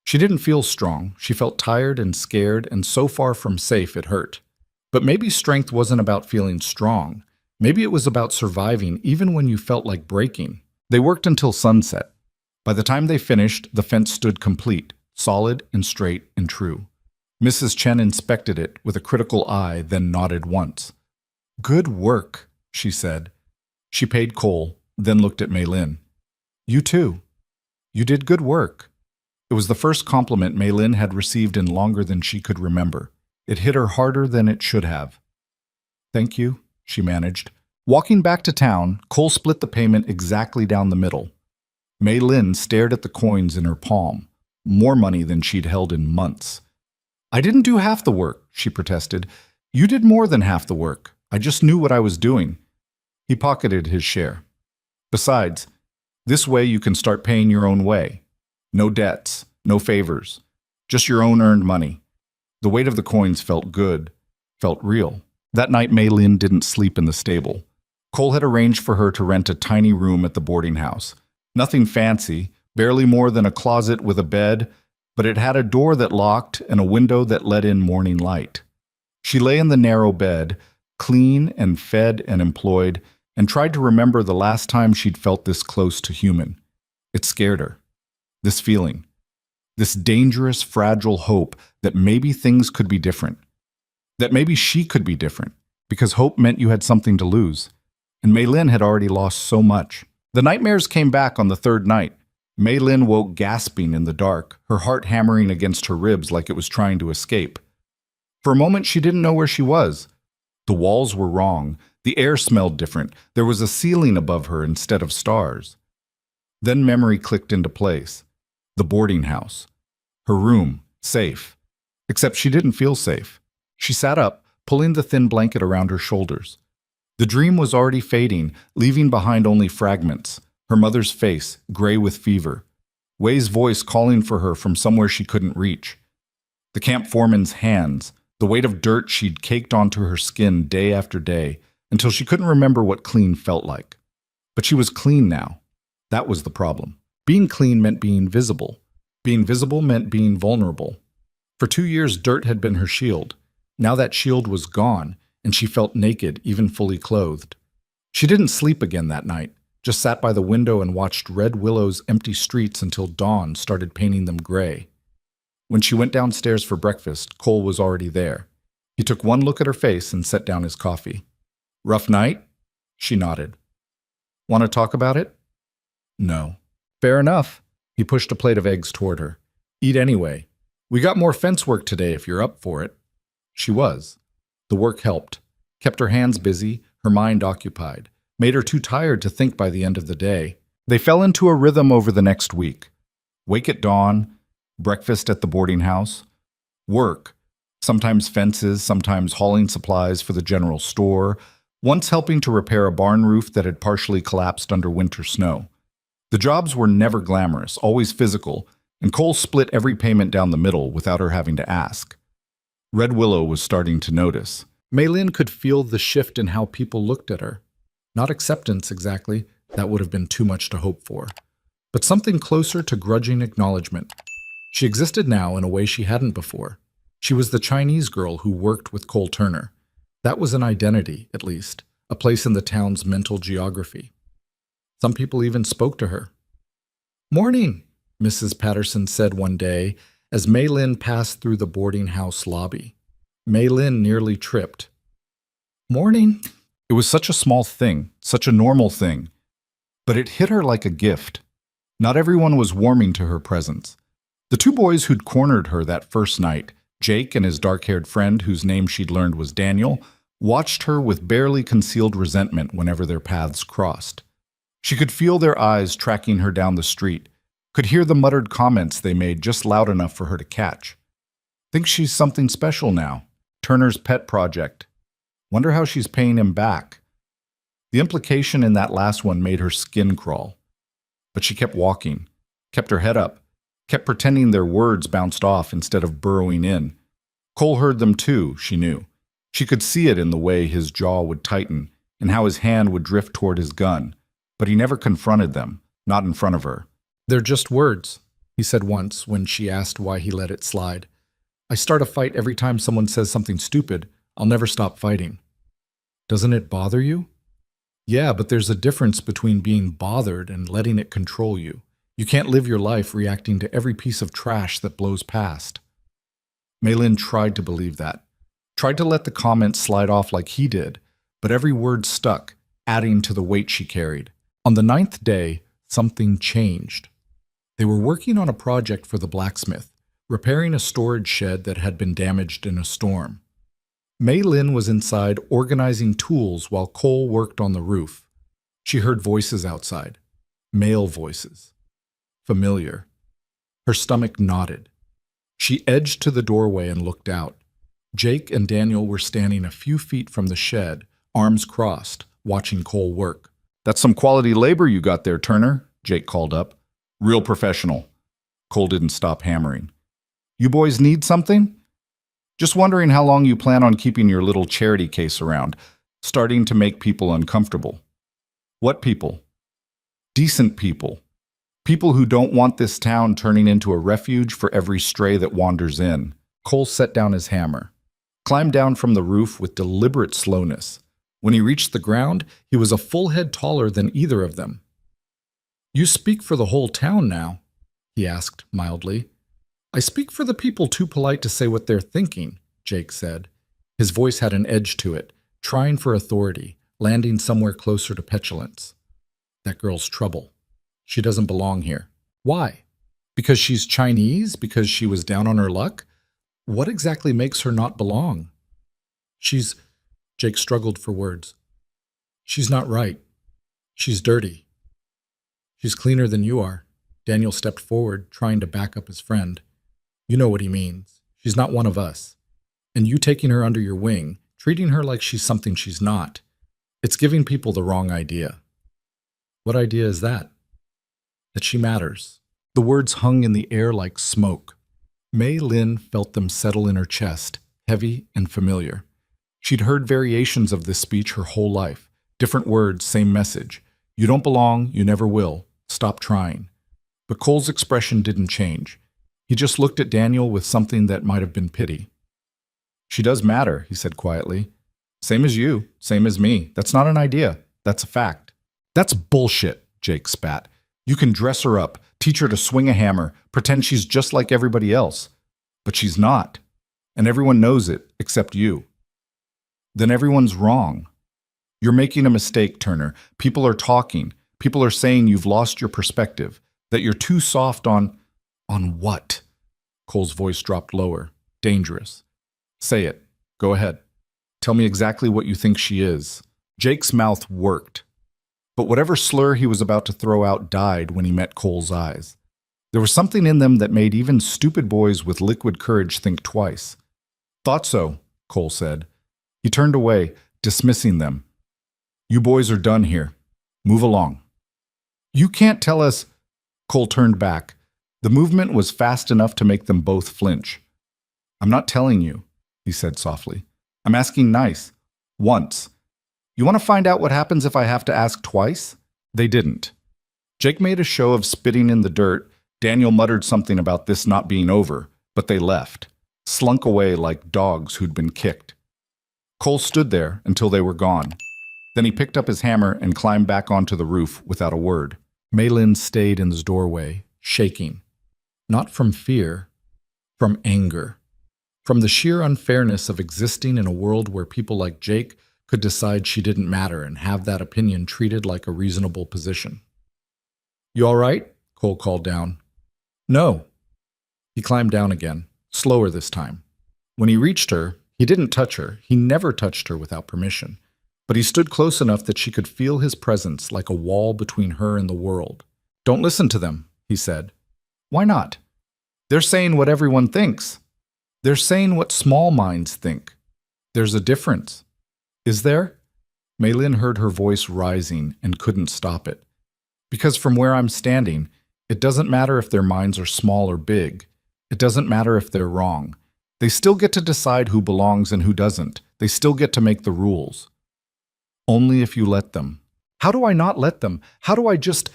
She didn't feel strong. She felt tired and scared and so far from safe it hurt. But maybe strength wasn't about feeling strong. Maybe it was about surviving even when you felt like breaking. They worked until sunset. By the time they finished, the fence stood complete, solid and straight and true. Mrs. Chen inspected it with a critical eye, then nodded once. Good work, she said. She paid Cole, then looked at Maylin. You too. You did good work. It was the first compliment Maylin had received in longer than she could remember. It hit her harder than it should have. Thank you, she managed. Walking back to town, Cole split the payment exactly down the middle. Maylin stared at the coins in her palm, more money than she'd held in months. I didn't do half the work, she protested. You did more than half the work. I just knew what I was doing. He pocketed his share. Besides, this way you can start paying your own way. No debts, no favors, just your own earned money. The weight of the coins felt good, felt real. That night, Maylin didn't sleep in the stable. Cole had arranged for her to rent a tiny room at the boarding house. Nothing fancy, barely more than a closet with a bed, but it had a door that locked and a window that let in morning light. She lay in the narrow bed, clean and fed and employed, and tried to remember the last time she'd felt this close to human. It scared her. This feeling. This dangerous, fragile hope that maybe things could be different. That maybe she could be different, because hope meant you had something to lose. And Maylin had already lost so much. The nightmares came back on the third night. Maylin woke gasping in the dark, her heart hammering against her ribs like it was trying to escape. For a moment, she didn't know where she was. The walls were wrong. The air smelled different. There was a ceiling above her instead of stars. Then memory clicked into place. The boarding house. Her room, safe. Except she didn't feel safe. She sat up, pulling the thin blanket around her shoulders. The dream was already fading, leaving behind only fragments. Her mother's face, gray with fever. Wei's voice calling for her from somewhere she couldn't reach. The camp foreman's hands, the weight of dirt she'd caked onto her skin day after day, until she couldn't remember what clean felt like. But she was clean now. That was the problem. Being clean meant being visible. Being visible meant being vulnerable. For 2 years, dirt had been her shield. Now that shield was gone, and she felt naked, even fully clothed. She didn't sleep again that night, just sat by the window and watched Red Willow's empty streets until dawn started painting them gray. When she went downstairs for breakfast, Cole was already there. He took one look at her face and set down his coffee. Rough night? She nodded. Want to talk about it? No. Fair enough. He pushed a plate of eggs toward her. Eat anyway. We got more fence work today if you're up for it. She was. The work helped, kept her hands busy, her mind occupied, made her too tired to think by the end of the day. They fell into a rhythm over the next week. Wake at dawn, breakfast at the boarding house, work, sometimes fences, sometimes hauling supplies for the general store, once helping to repair a barn roof that had partially collapsed under winter snow. The jobs were never glamorous, always physical, and Cole split every payment down the middle without her having to ask. Red Willow was starting to notice. Maylin could feel the shift in how people looked at her. Not acceptance exactly, that would have been too much to hope for, but something closer to grudging acknowledgement. She existed now in a way she hadn't before. She was the Chinese girl who worked with Cole Turner. That was an identity, at least, a place in the town's mental geography. Some people even spoke to her. "Morning," Mrs. Patterson said one day as Maylin passed through the boarding house lobby. Maylin nearly tripped. "Morning." It was such a small thing, such a normal thing, but it hit her like a gift. Not everyone was warming to her presence. The two boys who'd cornered her that first night, Jake and his dark-haired friend whose name she'd learned was Daniel, watched her with barely concealed resentment whenever their paths crossed. She could feel their eyes tracking her down the street, could hear the muttered comments they made just loud enough for her to catch. Think she's something special now. Turner's pet project. Wonder how she's paying him back. The implication in that last one made her skin crawl. But she kept walking, kept her head up, kept pretending their words bounced off instead of burrowing in. Cole heard them too, she knew. She could see it in the way his jaw would tighten and how his hand would drift toward his gun. But he never confronted them, not in front of her. "They're just words," he said once when she asked why he let it slide. "I start a fight every time someone says something stupid. I'll never stop fighting." "Doesn't it bother you?" "Yeah, but there's a difference between being bothered and letting it control you. You can't live your life reacting to every piece of trash that blows past." Maylin tried to believe that, tried to let the comments slide off like he did, but every word stuck, adding to the weight she carried. On the 9th day, something changed. They were working on a project for the blacksmith, repairing a storage shed that had been damaged in a storm. Maylin was inside organizing tools while Cole worked on the roof. She heard voices outside, male voices. Familiar. Her stomach knotted. She edged to the doorway and looked out. Jake and Daniel were standing a few feet from the shed, arms crossed, watching Cole work. "That's some quality labor you got there, Turner," Jake called up. "Real professional." Cole didn't stop hammering. "You boys need something?" "Just wondering how long you plan on keeping your little charity case around, starting to make people uncomfortable." "What people?" "Decent people. People who don't want this town turning into a refuge for every stray that wanders in." Cole set down his hammer, climbed down from the roof with deliberate slowness. When he reached the ground, he was a full head taller than either of them. "You speak for the whole town now?" he asked mildly. "I speak for the people too polite to say what they're thinking," Jake said. His voice had an edge to it, trying for authority, landing somewhere closer to petulance. "That girl's trouble. She doesn't belong here." "Why? Because she's Chinese? Because she was down on her luck? What exactly makes her not belong?" Jake struggled for words. "She's not right. She's dirty. She's cleaner than you are." Daniel stepped forward, trying to back up his friend. "You know what he means. She's not one of us. And you taking her under your wing, treating her like she's something she's not, it's giving people the wrong idea." "What idea is that?" "That she matters." The words hung in the air like smoke. Maylin felt them settle in her chest, heavy and familiar. She'd heard variations of this speech her whole life. Different words, same message. You don't belong, you never will. Stop trying. But Cole's expression didn't change. He just looked at Daniel with something that might have been pity. "She does matter," he said quietly. "Same as you, same as me. That's not an idea. That's a fact." "That's bullshit," Jake spat. "You can dress her up, teach her to swing a hammer, pretend she's just like everybody else. But she's not. And everyone knows it, except you. Then everyone's wrong. You're making a mistake, Turner. People are talking. People are saying you've lost your perspective, that you're too soft on what?" Cole's voice dropped lower. Dangerous. "Say it. Go ahead. Tell me exactly what you think she is." Jake's mouth worked. But whatever slur he was about to throw out died when he met Cole's eyes. There was something in them that made even stupid boys with liquid courage think twice. "Thought so," Cole said. He turned away, dismissing them. "You boys are done here. Move along." "You can't tell us—" Cole turned back. The movement was fast enough to make them both flinch. "I'm not telling you," he said softly. "I'm asking nice. Once. You want to find out what happens if I have to ask twice?" They didn't. Jake made a show of spitting in the dirt. Daniel muttered something about this not being over, but they left, slunk away like dogs who'd been kicked. Cole stood there until they were gone. Then he picked up his hammer and climbed back onto the roof without a word. Maylin stayed in his doorway, shaking. Not from fear, from anger. From the sheer unfairness of existing in a world where people like Jake could decide she didn't matter and have that opinion treated like a reasonable position. "You all right?" Cole called down. "No." He climbed down again, slower this time. When he reached her, he didn't touch her. He never touched her without permission. But he stood close enough that she could feel his presence like a wall between her and the world. "Don't listen to them," he said. "Why not? They're saying what everyone thinks. They're saying what small minds think. There's a difference." "Is there?" Maylin heard her voice rising and couldn't stop it. "Because from where I'm standing, it doesn't matter if their minds are small or big. It doesn't matter if they're wrong. They still get to decide who belongs and who doesn't. They still get to make the rules. Only if you let them." "How do I not let them? How do I just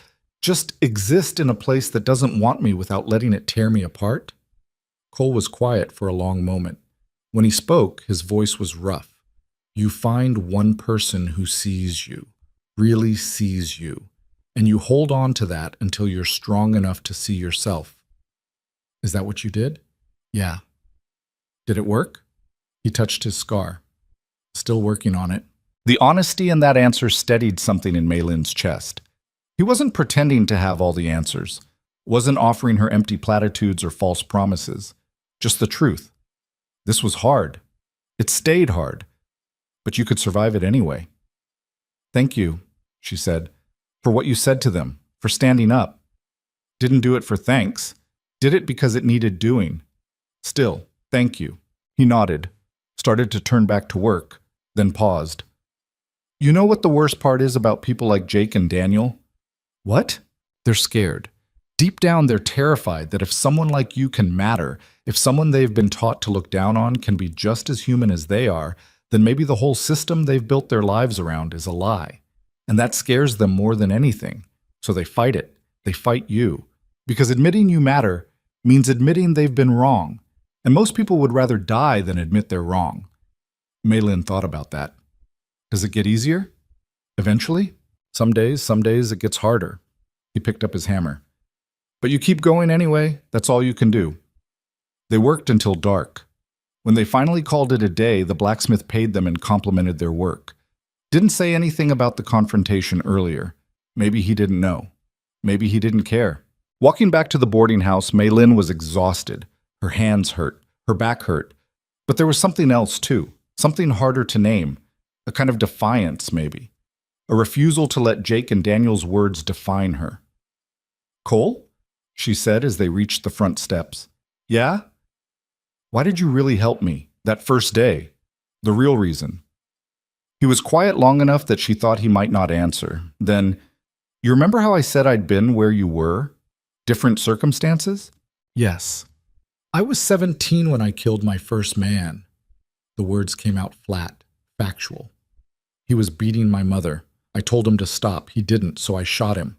exist in a place that doesn't want me without letting it tear me apart?" Cole was quiet for a long moment. When he spoke, his voice was rough. "You find one person who sees you, really sees you, and you hold on to that until you're strong enough to see yourself." "Is that what you did?" "Yeah." "Did it work?" He touched his scar. "Still working on it." The honesty in that answer steadied something in Maylin's chest. He wasn't pretending to have all the answers, wasn't offering her empty platitudes or false promises, just the truth. This was hard. It stayed hard, but you could survive it anyway. "Thank you," she said, "for what you said to them, for standing up. Didn't do it for thanks. Did it because it needed doing. Still, thank you." He nodded, started to turn back to work, then paused. "You know what the worst part is about people like Jake and Daniel?" "What?" "They're scared. Deep down, they're terrified that if someone like you can matter, if someone they've been taught to look down on can be just as human as they are, then maybe the whole system they've built their lives around is a lie. And that scares them more than anything. So they fight it. They fight you. Because admitting you matter means admitting they've been wrong. And most people would rather die than admit they're wrong." Maylin thought about that. "Does it get easier? Eventually? Some days it gets harder." He picked up his hammer. "But you keep going anyway. That's all you can do." They worked until dark. When they finally called it a day, the blacksmith paid them and complimented their work. Didn't say anything about the confrontation earlier. Maybe he didn't know. Maybe he didn't care. Walking back to the boarding house, Maylin was exhausted. Her hands hurt. Her back hurt. But there was something else too. Something harder to name. A kind of defiance, maybe. A refusal to let Jake and Daniel's words define her. "Cole?" she said as they reached the front steps. "Yeah? Why did you really help me? That first day? The real reason?" He was quiet long enough that she thought he might not answer. Then, "You remember how I said I'd been where you were? Different circumstances?" "Yes. I was 17 when I killed my first man." The words came out flat, factual. "He was beating my mother. I told him to stop. He didn't, so I shot him."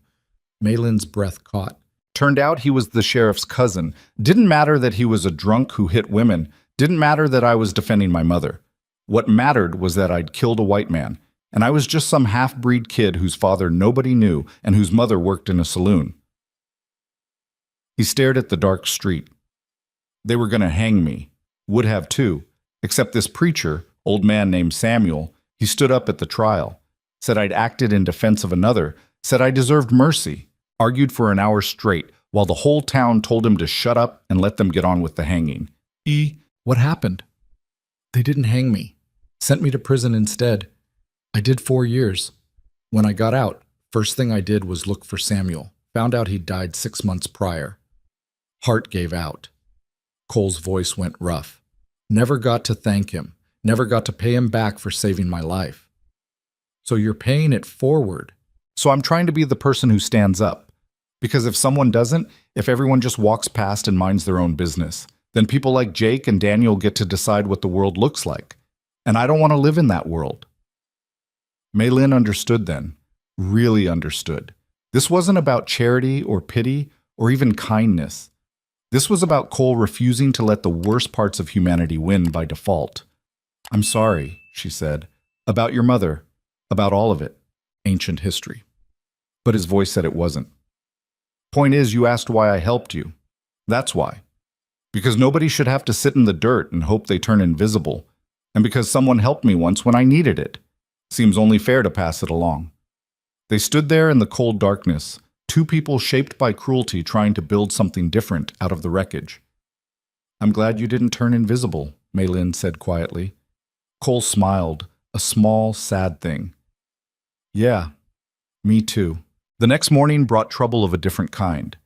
Maylin's breath caught. Turned out he was the sheriff's cousin. Didn't matter that he was a drunk who hit women. Didn't matter that I was defending my mother. What mattered was that I'd killed a white man, and I was just some half-breed kid whose father nobody knew and whose mother worked in a saloon. He stared at the dark street. They were going to hang me. Would have too. Except this preacher, old man named Samuel, he stood up at the trial. Said I'd acted in defense of another. Said I deserved mercy. Argued for an hour straight, while the whole town told him to shut up and let them get on with the hanging. What happened? They didn't hang me. Sent me to prison instead. I did 4 years. When I got out, first thing I did was look for Samuel. Found out he'd died 6 months prior. Heart gave out. Cole's voice went rough. Never got to thank him. Never got to pay him back for saving my life. So you're paying it forward. So I'm trying to be the person who stands up. Because if someone doesn't, If everyone just walks past and minds their own business, then people like Jake and Daniel get to decide what the world looks like. And I don't want to live in that world. Mei-Lin understood then, really understood. This wasn't about charity or pity or even kindness. This was about Cole refusing to let the worst parts of humanity win by default. "I'm sorry," she said, "about your mother, about all of it, ancient history." But his voice said it wasn't. "Point is, you asked why I helped you. That's why. Because nobody should have to sit in the dirt and hope they turn invisible, and because someone helped me once when I needed it. Seems only fair to pass it along." They stood there in the cold darkness, two people shaped by cruelty trying to build something different out of the wreckage. "I'm glad you didn't turn invisible," Mei-Lin said quietly. Cole smiled, a small, sad thing. "Yeah, me too." The next morning brought trouble of a different kind.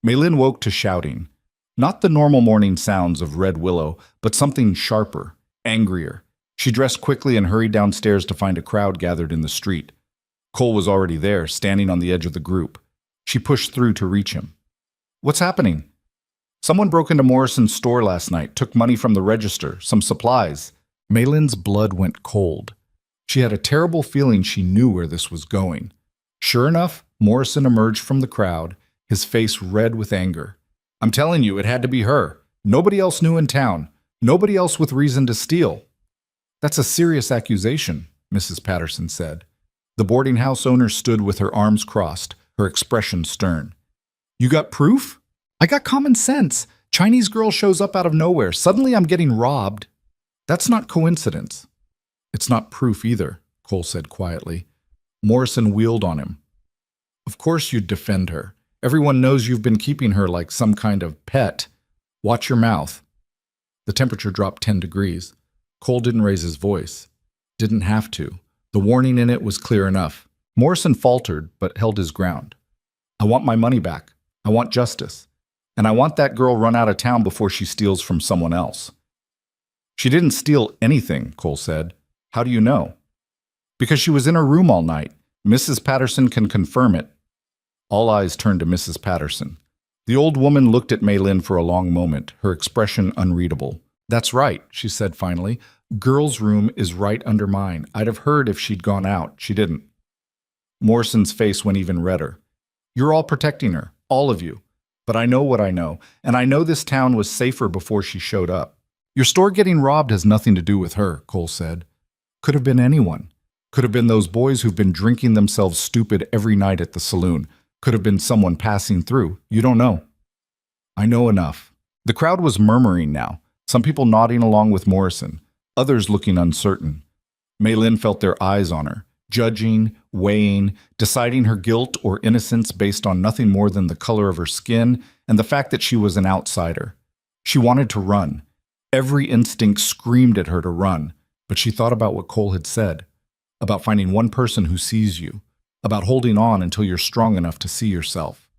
Mei-Lin woke to shouting. Not the normal morning sounds of Red Willow, but something sharper, angrier. She dressed quickly and hurried downstairs to find a crowd gathered in the street. Cole was already there, standing on the edge of the group. She pushed through to reach him. "What's happening?" "Someone broke into Morrison's store last night, took money from the register, some supplies." Mei-Lin's blood went cold. She had a terrible feeling she knew where this was going. Sure enough, Morrison emerged from the crowd, his face red with anger. "I'm telling you, it had to be her. Nobody else knew in town. Nobody else with reason to steal." "That's a serious accusation," Mrs. Patterson said. The boarding house owner stood with her arms crossed, her expression stern. "You got proof?" "I got common sense. Chinese girl shows up out of nowhere. Suddenly I'm getting robbed." "That's not coincidence." "It's not proof either," Cole said quietly. Morrison wheeled on him. "Of course you'd defend her. Everyone knows you've been keeping her like some kind of pet. Watch your mouth." The temperature dropped 10 degrees. Cole didn't raise his voice. Didn't have to. The warning in it was clear enough. Morrison faltered, but held his ground. "I want my money back. I want justice. And I want that girl run out of town before she steals from someone else." "She didn't steal anything," Cole said. "How do you know?" "Because she was in her room all night. Mrs. Patterson can confirm it." All eyes turned to Mrs. Patterson. The old woman looked at Mei-Lin for a long moment, her expression unreadable. "That's right," she said finally. "Girl's room is right under mine. I'd have heard if she'd gone out. She didn't." Morrison's face went even redder. "You're all protecting her, all of you. But I know what I know, and I know this town was safer before she showed up." "Your store getting robbed has nothing to do with her," Cole said. "Could have been anyone. Could have been those boys who've been drinking themselves stupid every night at the saloon. Could have been someone passing through. You don't know." "I know enough." The crowd was murmuring now, some people nodding along with Morrison, others looking uncertain. Mei-Lin felt their eyes on her, judging, weighing, deciding her guilt or innocence based on nothing more than the color of her skin and the fact that she was an outsider. She wanted to run. Every instinct screamed at her to run, but she thought about what Cole had said, about finding one person who sees you, about holding on until you're strong enough to see yourself.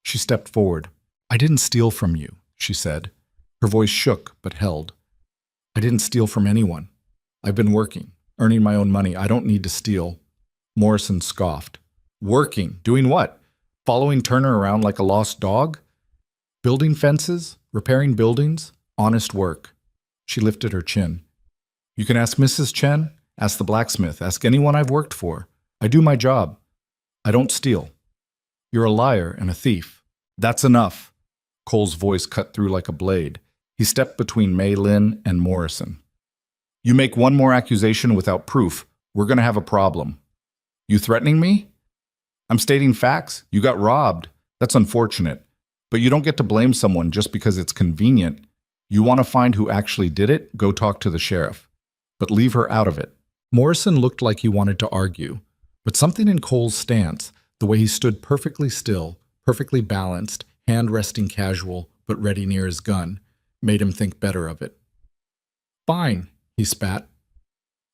She stepped forward. "I didn't steal from you," she said. Her voice shook but held. "I didn't steal from anyone. I've been working, earning my own money. I don't need to steal." Morrison scoffed. "Working? Doing what? Following Turner around like a lost dog? Building fences? Repairing buildings? Honest work." She lifted her chin. "You can ask Mrs. Chen, ask the blacksmith, ask anyone I've worked for. I do my job. I don't steal." "You're a liar and a thief." "That's enough." Cole's voice cut through like a blade. He stepped between Mei-Lin and Morrison. "You make one more accusation without proof, we're going to have a problem." "You threatening me?" "I'm stating facts. You got robbed. That's unfortunate. But you don't get to blame someone just because it's convenient. You want to find who actually did it? Go talk to the sheriff. But leave her out of it." Morrison looked like he wanted to argue, but something in Cole's stance, the way he stood perfectly still, perfectly balanced, hand resting casual, but ready near his gun, made him think better of it. "Fine," he spat.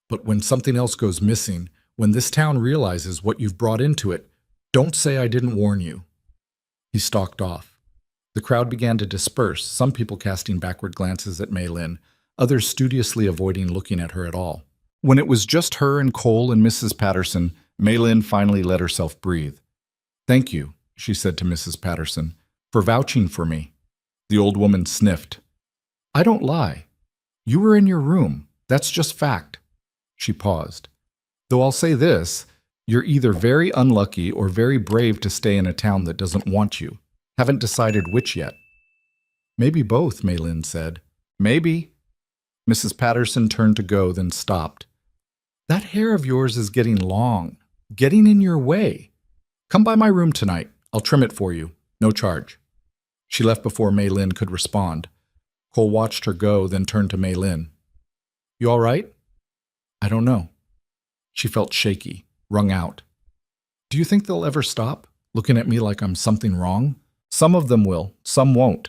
"But when something else goes missing, when this town realizes what you've brought into it, don't say I didn't warn you." He stalked off. The crowd began to disperse, some people casting backward glances at Mei-Lin, others studiously avoiding looking at her at all. When it was just her and Cole and Mrs. Patterson, Mei-Lin finally let herself breathe. "Thank you," she said to Mrs. Patterson. For vouching for me. The old woman sniffed. I don't lie. You were in your room. That's just fact. She paused. Though I'll say this, you're either very unlucky or very brave to stay in a town that doesn't want you. Haven't decided which yet. Maybe both, Maylin said. Maybe. Mrs. Patterson turned to go, then stopped. That hair of yours is getting long, getting in your way. Come by my room tonight. I'll trim it for you. No charge. She left before Maylin could respond. Cole watched her go, then turned to Maylin. You all right? I don't know. She felt shaky, wrung out. Do you think they'll ever stop, looking at me like I'm something wrong? Some of them will, some won't.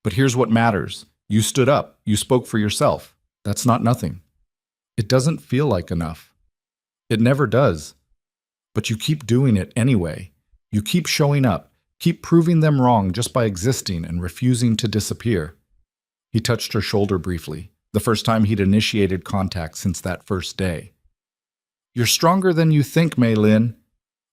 But here's what matters. You stood up. You spoke for yourself. That's not nothing. It doesn't feel like enough. It never does. But you keep doing it anyway. You keep showing up, keep proving them wrong just by existing and refusing to disappear. He touched her shoulder briefly, the first time he'd initiated contact since that first day. You're stronger than you think, Maylin.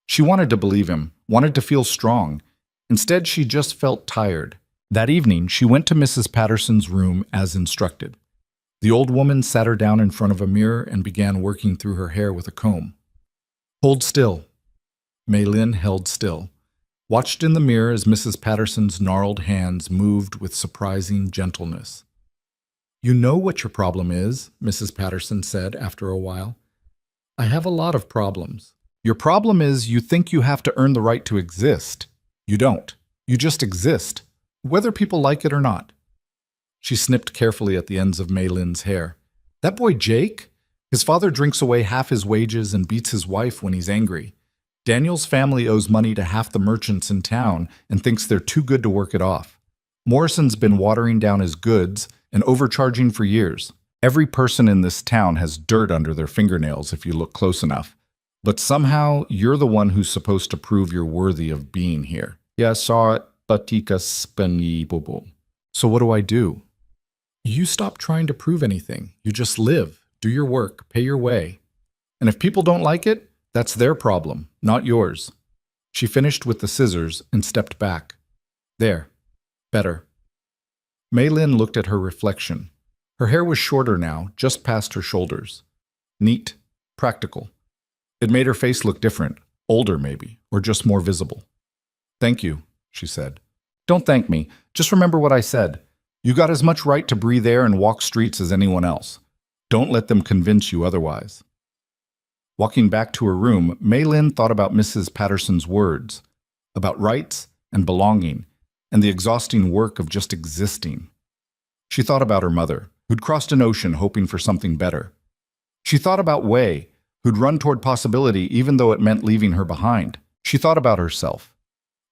She wanted to believe him, wanted to feel strong. Instead, she just felt tired. That evening, she went to Mrs. Patterson's room as instructed. The old woman sat her down in front of a mirror and began working through her hair with a comb. Hold still. Maylin held still, watched in the mirror as Mrs. Patterson's gnarled hands moved with surprising gentleness. You know what your problem is, Mrs. Patterson said after a while. I have a lot of problems. Your problem is you think you have to earn the right to exist. You don't. You just exist, whether people like it or not. She snipped carefully at the ends of Maylin's hair. That boy Jake? His father drinks away half his wages and beats his wife when he's angry. Daniel's family owes money to half the merchants in town and thinks they're too good to work it off. Morrison's been watering down his goods and overcharging for years. Every person in this town has dirt under their fingernails if you look close enough. But somehow, you're the one who's supposed to prove you're worthy of being here. Yeah, saw it, So what do I do? You stop trying to prove anything. You just live, do your work, pay your way. And if people don't like it, that's their problem, not yours. She finished with the scissors and stepped back. There. Better. Maylin looked at her reflection. Her hair was shorter now, just past her shoulders. Neat. Practical. It made her face look different, older maybe, or just more visible. Thank you, she said. Don't thank me. Just remember what I said. You got as much right to breathe air and walk streets as anyone else. Don't let them convince you otherwise. Walking back to her room, Maylin thought about Mrs. Patterson's words, about rights and belonging, and the exhausting work of just existing. She thought about her mother, who'd crossed an ocean hoping for something better. She thought about Wei, who'd run toward possibility even though it meant leaving her behind. She thought about herself.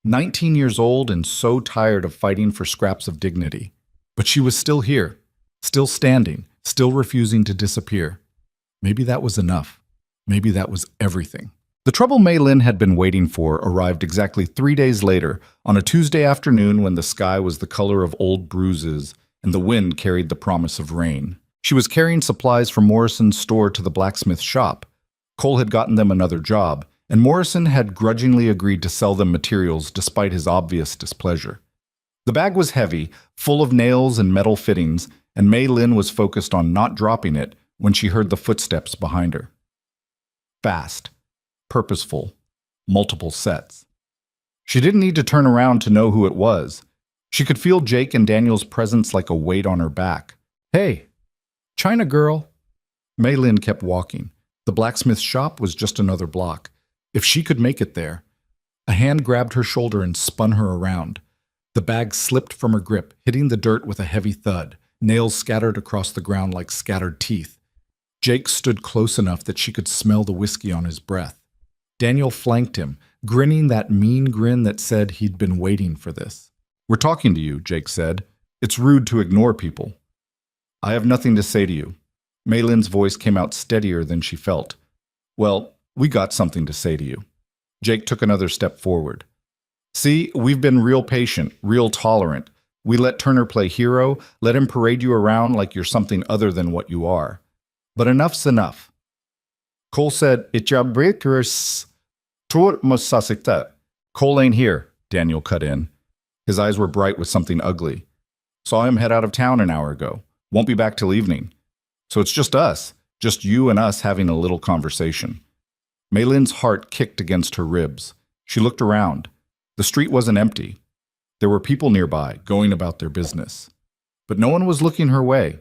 19 years old and so tired of fighting for scraps of dignity. But she was still here, still standing, still refusing to disappear. Maybe that was enough. Maybe that was everything. The trouble Maylin had been waiting for arrived exactly 3 days later, on a Tuesday afternoon when the sky was the color of old bruises and the wind carried the promise of rain. She was carrying supplies from Morrison's store to the blacksmith shop. Cole had gotten them another job, and Morrison had grudgingly agreed to sell them materials despite his obvious displeasure. The bag was heavy, full of nails and metal fittings, and Maylin was focused on not dropping it when she heard the footsteps behind her. Fast, purposeful, multiple sets. She didn't need to turn around to know who it was. She could feel Jake and Daniel's presence like a weight on her back. Hey, China girl. Maylin kept walking. The blacksmith shop was just another block. If she could make it there. A hand grabbed her shoulder and spun her around. The bag slipped from her grip, hitting the dirt with a heavy thud. Nails scattered across the ground like scattered teeth. Jake stood close enough that she could smell the whiskey on his breath. Daniel flanked him, grinning that mean grin that said he'd been waiting for this. We're talking to you, Jake said. It's rude to ignore people. I have nothing to say to you. Maylin's voice came out steadier than she felt. Well, we got something to say to you. Jake took another step forward. See, we've been real patient, real tolerant. We let Turner play hero, let him parade you around like you're something other than what you are. But enough's enough. Cole said, Cole ain't here, Daniel cut in. His eyes were bright with something ugly. Saw him head out of town an hour ago. Won't be back till evening. So it's just us, just you and us having a little conversation. Maylin's heart kicked against her ribs. She looked around. The street wasn't empty. There were people nearby, going about their business. But no one was looking her way.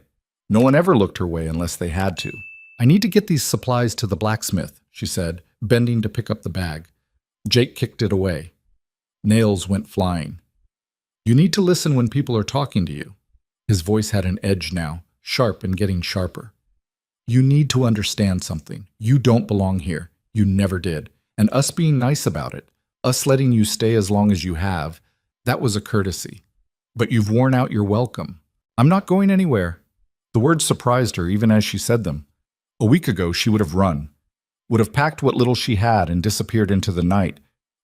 No one ever looked her way unless they had to. I need to get these supplies to the blacksmith, she said, bending to pick up the bag. Jake kicked it away. Nails went flying. You need to listen when people are talking to you. His voice had an edge now, sharp and getting sharper. You need to understand something. You don't belong here. You never did. And us being nice about it, us letting you stay as long as you have, that was a courtesy. But you've worn out your welcome. I'm not going anywhere. The words surprised her even as she said them. A week ago, she would have run, would have packed what little she had and disappeared into the night.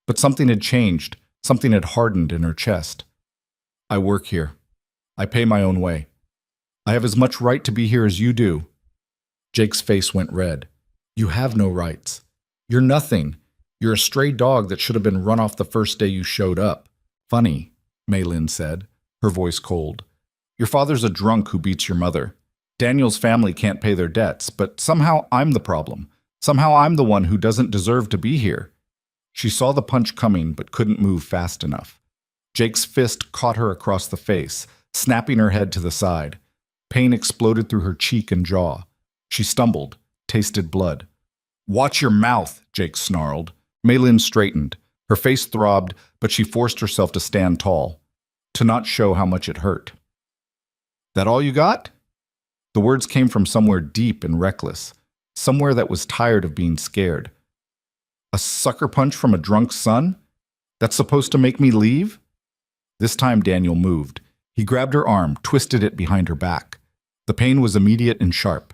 But something had changed. Something had hardened in her chest. I work here. I pay my own way. I have as much right to be here as you do. Jake's face went red. You have no rights. You're nothing. You're a stray dog that should have been run off the first day you showed up. Funny, Maylin said, her voice cold. Your father's a drunk who beats your mother. Daniel's family can't pay their debts, but somehow I'm the problem. Somehow I'm the one who doesn't deserve to be here. She saw the punch coming but couldn't move fast enough. Jake's fist caught her across the face, snapping her head to the side. Pain exploded through her cheek and jaw. She stumbled, tasted blood. Watch your mouth, Jake snarled. Maylin straightened. Her face throbbed, but she forced herself to stand tall, to not show how much it hurt. That all you got? The words came from somewhere deep and reckless, somewhere that was tired of being scared. A sucker punch from a drunk son? That's supposed to make me leave? This time Daniel moved. He grabbed her arm, twisted it behind her back. The pain was immediate and sharp.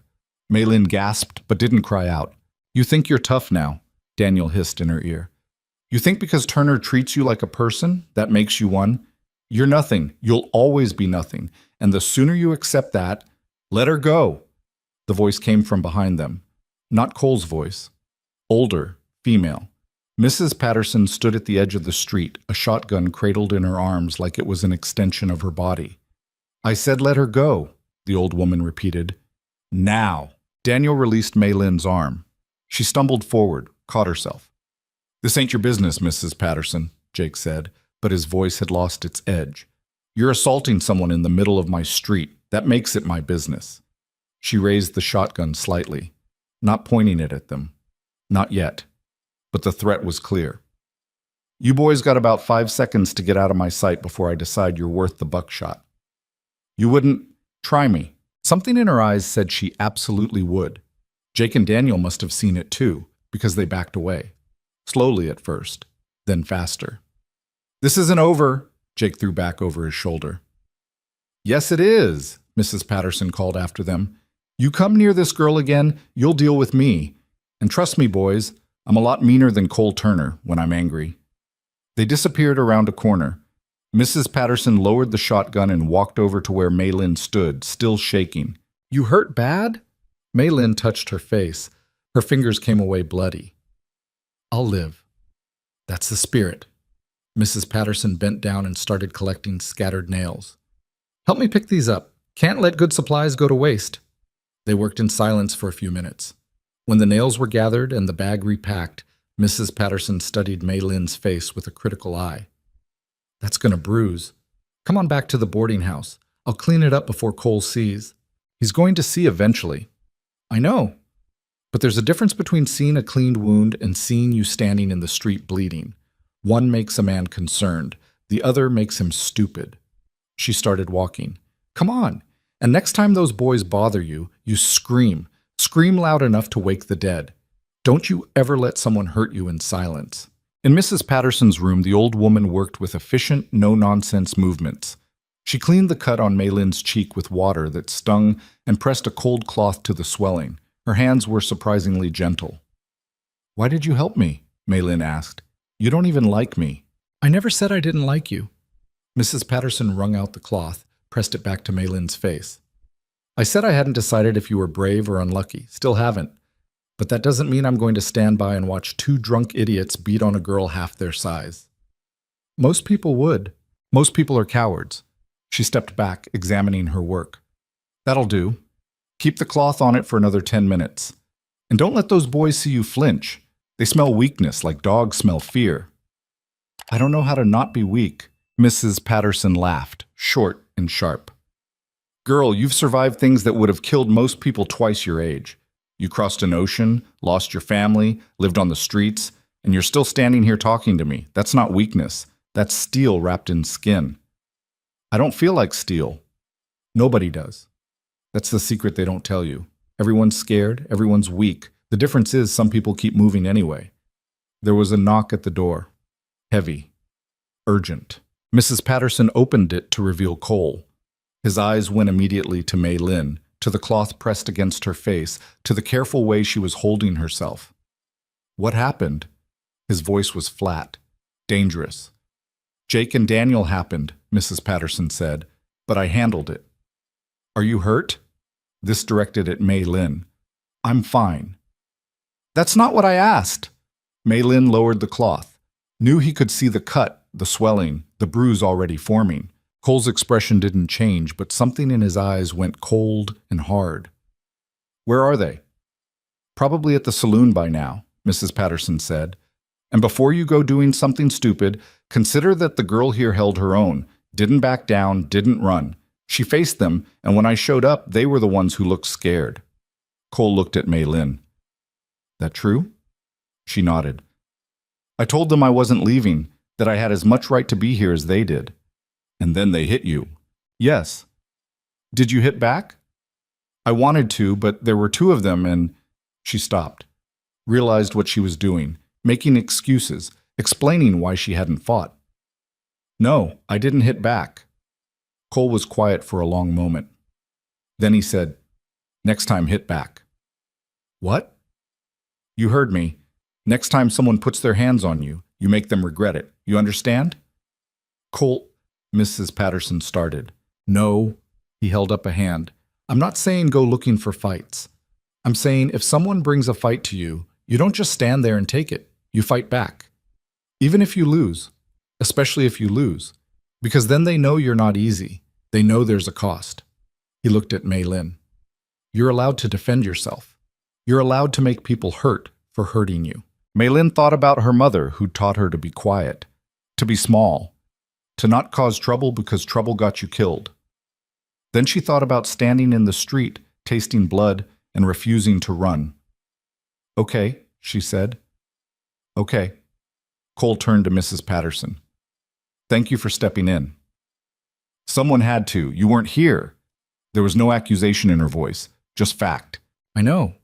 Maylin gasped, but didn't cry out. You think you're tough now, Daniel hissed in her ear. You think because Turner treats you like a person, that makes you one? You're nothing. You'll always be nothing. And the sooner you accept that, let her go. The voice came from behind them. Not Cole's voice. Older, female. Mrs. Patterson stood at the edge of the street, a shotgun cradled in her arms like it was an extension of her body. I said let her go, the old woman repeated. Now. Daniel released Maylin's arm. She stumbled forward, caught herself. This ain't your business, Mrs. Patterson, Jake said, but his voice had lost its edge. You're assaulting someone in the middle of my street. That makes it my business. She raised the shotgun slightly, not pointing it at them. Not yet. But the threat was clear. You boys got about 5 seconds to get out of my sight before I decide you're worth the buckshot. You wouldn't try me. Something in her eyes said she absolutely would. Jake and Daniel must have seen it too, because they backed away. Slowly at first, then faster. This isn't over, Jake threw back over his shoulder. Yes, it is, Mrs. Patterson called after them. You come near this girl again, you'll deal with me. And trust me, boys, I'm a lot meaner than Cole Turner when I'm angry. They disappeared around a corner. Mrs. Patterson lowered the shotgun and walked over to where Maylin stood, still shaking. You hurt bad? Maylin touched her face. Her fingers came away bloody. I'll live. That's the spirit. Mrs. Patterson bent down and started collecting scattered nails. Help me pick these up. Can't let good supplies go to waste. They worked in silence for a few minutes. When the nails were gathered and the bag repacked, Mrs. Patterson studied Maylin's face with a critical eye. That's going to bruise. Come on back to the boarding house. I'll clean it up before Cole sees. He's going to see eventually. I know. But there's a difference between seeing a cleaned wound and seeing you standing in the street bleeding. One makes a man concerned. The other makes him stupid. She started walking. Come on. And next time those boys bother you, you scream. Scream loud enough to wake the dead. Don't you ever let someone hurt you in silence. In Mrs. Patterson's room, the old woman worked with efficient, no-nonsense movements. She cleaned the cut on Maylin's cheek with water that stung and pressed a cold cloth to the swelling. Her hands were surprisingly gentle. Why did you help me? Maylin asked. You don't even like me. I never said I didn't like you. Mrs. Patterson wrung out the cloth, pressed it back to Maylin's face. I said I hadn't decided if you were brave or unlucky. Still haven't. But that doesn't mean I'm going to stand by and watch two drunk idiots beat on a girl half their size. Most people would. Most people are cowards. She stepped back, examining her work. That'll do. Keep the cloth on it for another 10 minutes. And don't let those boys see you flinch. They smell weakness like dogs smell fear. I don't know how to not be weak. Mrs. Patterson laughed, short and sharp. Girl, you've survived things that would have killed most people twice your age. You crossed an ocean, lost your family, lived on the streets, and you're still standing here talking to me. That's not weakness. That's steel wrapped in skin. I don't feel like steel. Nobody does. That's the secret they don't tell you. Everyone's scared, everyone's weak. The difference is some people keep moving anyway. There was a knock at the door. Heavy. Urgent. Mrs. Patterson opened it to reveal Cole. His eyes went immediately to Mei Lin, to the cloth pressed against her face, to the careful way she was holding herself. What happened? His voice was flat, dangerous. Jake and Daniel happened, Mrs. Patterson said, but I handled it. Are you hurt? This directed at Mei Lin. I'm fine. That's not what I asked. Mei Lin lowered the cloth, knew he could see the cut, the swelling, the bruise already forming. Cole's expression didn't change, but something in his eyes went cold and hard. Where are they? Probably at the saloon by now, Mrs. Patterson said. And before you go doing something stupid, consider that the girl here held her own, didn't back down, didn't run. She faced them, and when I showed up, they were the ones who looked scared. Cole looked at Mei Lin. That true? She nodded. I told them I wasn't leaving, that I had as much right to be here as they did. And then they hit you. Yes. Did you hit back? I wanted to, but there were two of them and… She stopped, realized what she was doing, making excuses, explaining why she hadn't fought. No, I didn't hit back. Cole was quiet for a long moment. Then he said, next time hit back. What? You heard me. Next time someone puts their hands on you, you make them regret it. You understand? Cole, Mrs. Patterson started. No, he held up a hand. I'm not saying go looking for fights. I'm saying if someone brings a fight to you, you don't just stand there and take it. You fight back. Even if you lose, especially if you lose, because then they know you're not easy. They know there's a cost. He looked at Mei Lin. You're allowed to defend yourself. You're allowed to make people hurt for hurting you. Mei Lin thought about her mother who taught her to be quiet, to be small, to not cause trouble because trouble got you killed. Then she thought about standing in the street, tasting blood, and refusing to run. Okay, she said. Okay. Cole turned to Mrs. Patterson. Thank you for stepping in. Someone had to. You weren't here. There was no accusation in her voice, just fact. I know.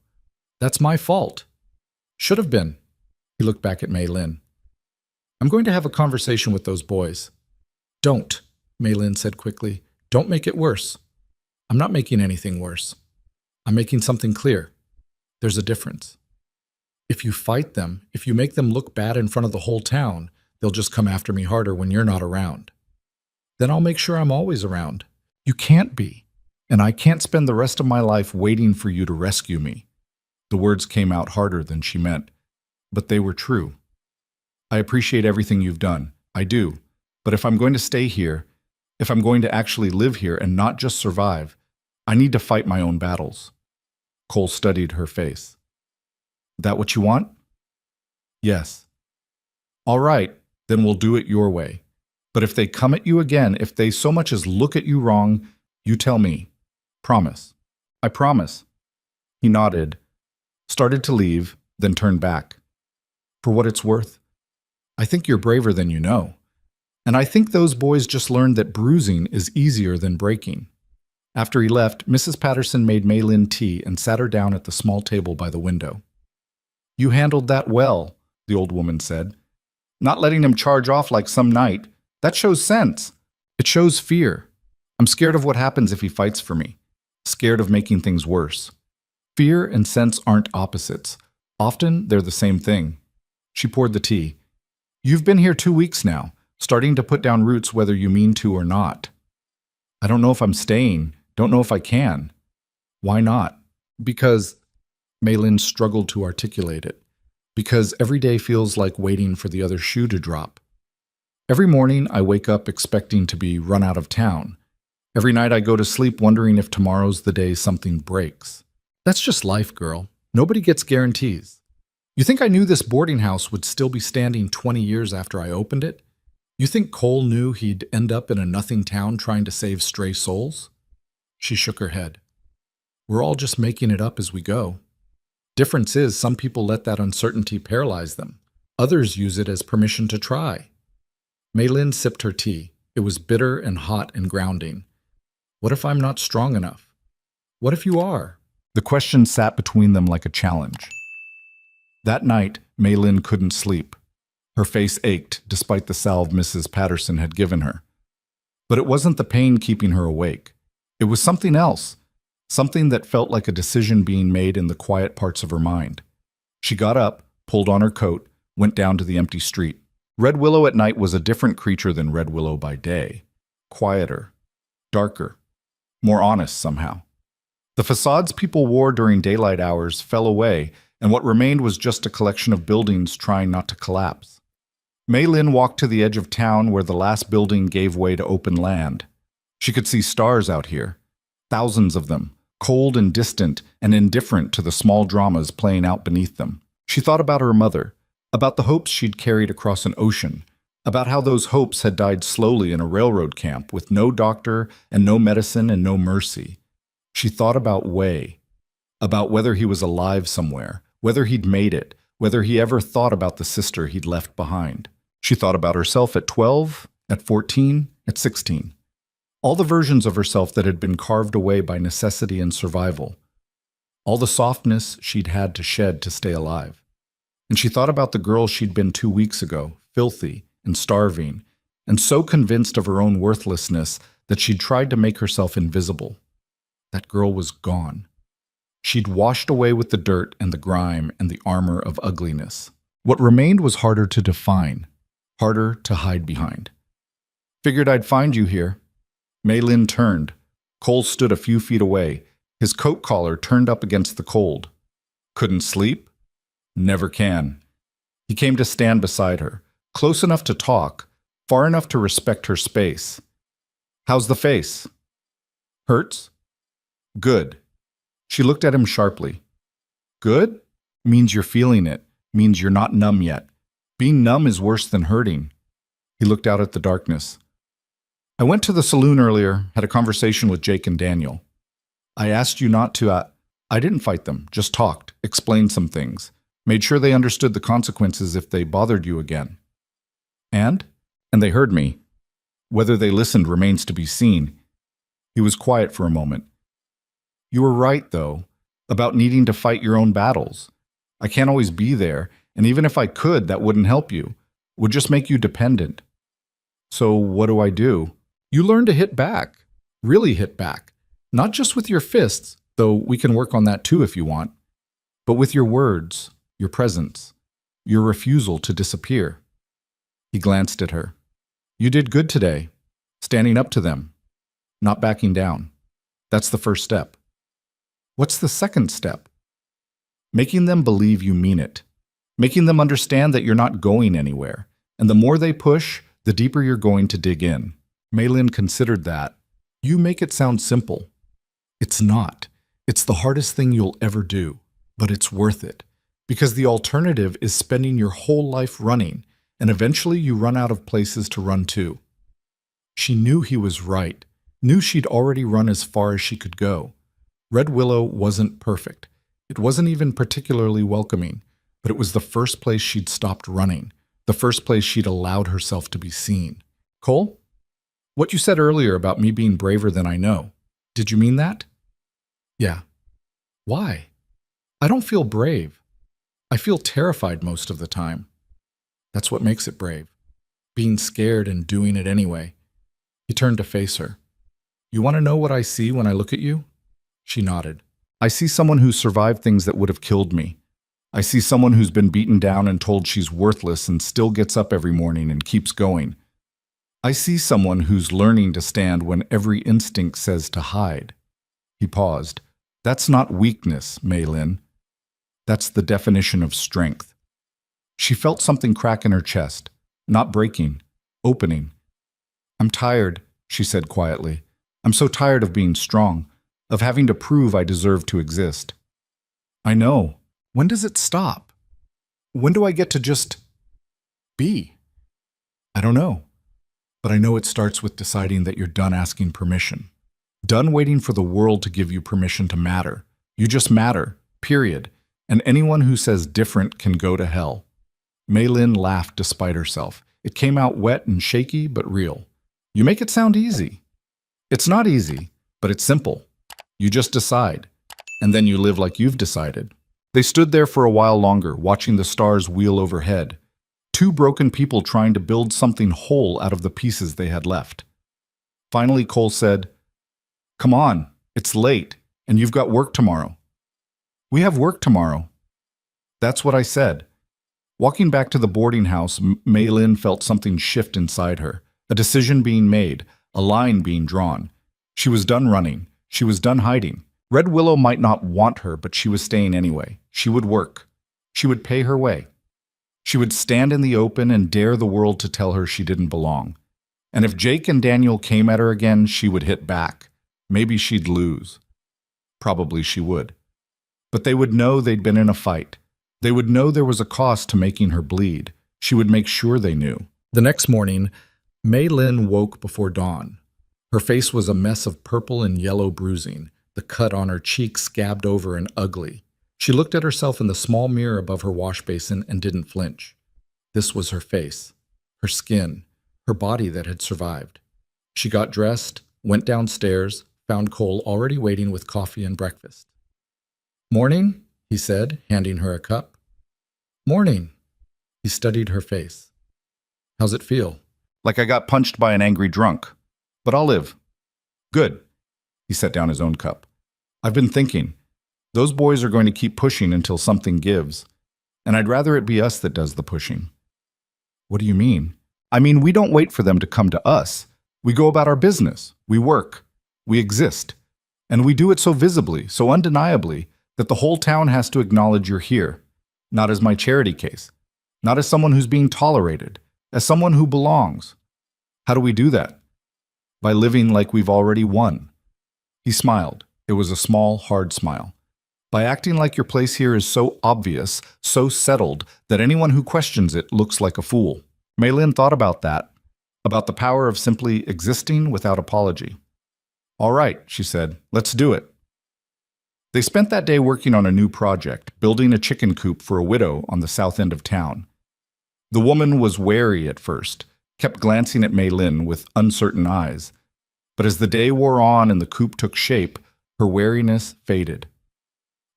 That's my fault. Should have been. He looked back at Mei Lin. I'm going to have a conversation with those boys. Don't, Mei Lin said quickly. Don't make it worse. I'm not making anything worse. I'm making something clear. There's a difference. If you fight them, if you make them look bad in front of the whole town, they'll just come after me harder when you're not around. Then I'll make sure I'm always around. You can't be. And I can't spend the rest of my life waiting for you to rescue me. The words came out harder than she meant, but they were true. I appreciate everything you've done. I do. But if I'm going to stay here, if I'm going to actually live here and not just survive, I need to fight my own battles. Cole studied her face. That what you want? Yes. All right, then we'll do it your way. But if they come at you again, if they so much as look at you wrong, you tell me. Promise. I promise. He nodded, started to leave, then turned back. For what it's worth, I think you're braver than you know. And I think those boys just learned that bruising is easier than breaking. After he left, Mrs. Patterson made Mei Lin tea and sat her down at the small table by the window. You handled that well, the old woman said. Not letting him charge off like some knight. That shows sense. It shows fear. I'm scared of what happens if he fights for me. Scared of making things worse. Fear and sense aren't opposites. Often, they're the same thing. She poured the tea. You've been here 2 weeks now, starting to put down roots whether you mean to or not. I don't know if I'm staying. Don't know if I can. Why not? Because, Mei Lin struggled to articulate it. Because every day feels like waiting for the other shoe to drop. Every morning I wake up expecting to be run out of town. Every night I go to sleep wondering if tomorrow's the day something breaks. That's just life, girl. Nobody gets guarantees. You think I knew this boarding house would still be standing 20 years after I opened it? You think Cole knew he'd end up in a nothing town trying to save stray souls? She shook her head. We're all just making it up as we go. Difference is, some people let that uncertainty paralyze them. Others use it as permission to try. Maylin sipped her tea. It was bitter and hot and grounding. What if I'm not strong enough? What if you are? The question sat between them like a challenge. That night, Maylin couldn't sleep. Her face ached, despite the salve Mrs. Patterson had given her. But it wasn't the pain keeping her awake. It was something else, something that felt like a decision being made in the quiet parts of her mind. She got up, pulled on her coat, went down to the empty street. Red Willow at night was a different creature than Red Willow by day. Quieter, darker, more honest somehow. The facades people wore during daylight hours fell away, and what remained was just a collection of buildings trying not to collapse. Maylin walked to the edge of town where the last building gave way to open land. She could see stars out here, thousands of them, cold and distant and indifferent to the small dramas playing out beneath them. She thought about her mother, about the hopes she'd carried across an ocean, about how those hopes had died slowly in a railroad camp with no doctor and no medicine and no mercy. She thought about Wei, about whether he was alive somewhere, whether he'd made it, whether he ever thought about the sister he'd left behind. She thought about herself at 12, at 14, at 16. All the versions of herself that had been carved away by necessity and survival. All the softness she'd had to shed to stay alive. And she thought about the girl she'd been 2 weeks ago, filthy and starving, and so convinced of her own worthlessness that she'd tried to make herself invisible. That girl was gone. She'd washed away with the dirt and the grime and the armor of ugliness. What remained was harder to define, harder to hide behind. Figured I'd find you here. Maylin turned. Cole stood a few feet away, his coat collar turned up against the cold. Couldn't sleep? Never can. He came to stand beside her, close enough to talk, far enough to respect her space. How's the face? Hurts? Good. She looked at him sharply. Good? Means you're feeling it, means you're not numb yet. Being numb is worse than hurting. He looked out at the darkness. I went to the saloon earlier, had a conversation with Jake and Daniel. I asked you not to, I didn't fight them, just talked, explained some things, made sure they understood the consequences if they bothered you again. And they heard me. Whether they listened remains to be seen. He was quiet for a moment. You were right, though, about needing to fight your own battles. I can't always be there, and even if I could, that wouldn't help you. Would just make you dependent. So what do I do? You learn to hit back. Really hit back. Not just with your fists, though we can work on that too if you want, but with your words, your presence, your refusal to disappear. He glanced at her. You did good today, standing up to them, not backing down. That's the first step. What's the second step? Making them believe you mean it. Making them understand that you're not going anywhere. And the more they push, the deeper you're going to dig in. Maylin considered that. You make it sound simple. It's not. It's the hardest thing you'll ever do. But it's worth it. Because the alternative is spending your whole life running, and eventually you run out of places to run to. She knew he was right. Knew she'd already run as far as she could go. Red Willow wasn't perfect. It wasn't even particularly welcoming, but it was the first place she'd stopped running, the first place she'd allowed herself to be seen. Cole? What you said earlier about me being braver than I know, did you mean that? Yeah. Why? I don't feel brave. I feel terrified most of the time. That's what makes it brave. Being scared and doing it anyway. He turned to face her. You want to know what I see when I look at you? She nodded. I see someone who's survived things that would have killed me. I see someone who's been beaten down and told she's worthless and still gets up every morning and keeps going. I see someone who's learning to stand when every instinct says to hide. He paused. That's not weakness, Maylin. That's the definition of strength. She felt something crack in her chest, not breaking, opening. "I'm tired," she said quietly. "I'm so tired of being strong, of having to prove I deserve to exist." "I know. When does it stop? When do I get to just be?" "I don't know. But I know it starts with deciding that you're done asking permission. Done waiting for the world to give you permission to matter. You just matter, period. And anyone who says different can go to hell." Mei Lin laughed despite herself. It came out wet and shaky, but real. "You make it sound easy." "It's not easy, but it's simple. You just decide. And then you live like you've decided." They stood there for a while longer, watching the stars wheel overhead. Two broken people trying to build something whole out of the pieces they had left. Finally, Cole said, "Come on, it's late, and you've got work tomorrow." "We have work tomorrow." "That's what I said." Walking back to the boarding house, Mei Lin felt something shift inside her, a decision being made, a line being drawn. She was done running. She was done hiding. Red Willow might not want her, but she was staying anyway. She would work. She would pay her way. She would stand in the open and dare the world to tell her she didn't belong. And if Jake and Daniel came at her again, she would hit back. Maybe she'd lose. Probably she would. But they would know they'd been in a fight. They would know there was a cost to making her bleed. She would make sure they knew. The next morning, Mei Lin woke before dawn. Her face was a mess of purple and yellow bruising, the cut on her cheek scabbed over and ugly. She looked at herself in the small mirror above her wash basin and didn't flinch. This was her face, her skin, her body that had survived. She got dressed, went downstairs, found Cole already waiting with coffee and breakfast. "Morning," he said, handing her a cup. "Morning." He studied her face. "How's it feel?" "Like I got punched by an angry drunk. But I'll live." "Good." He set down his own cup. "I've been thinking. Those boys are going to keep pushing until something gives. And I'd rather it be us that does the pushing." "What do you mean?" "I mean, we don't wait for them to come to us. We go about our business. We work. We exist. And we do it so visibly, so undeniably, that the whole town has to acknowledge you're here. Not as my charity case. Not as someone who's being tolerated. As someone who belongs. How do we do that? By living like we've already won." He smiled. It was a small, hard smile. "By acting like your place here is so obvious, so settled, that anyone who questions it looks like a fool." Mei Lin thought about that, about the power of simply existing without apology. "All right," she said, "let's do it." They spent that day working on a new project, building a chicken coop for a widow on the south end of town. The woman was wary at first, kept glancing at Mei Lin with uncertain eyes. But as the day wore on and the coop took shape, her wariness faded.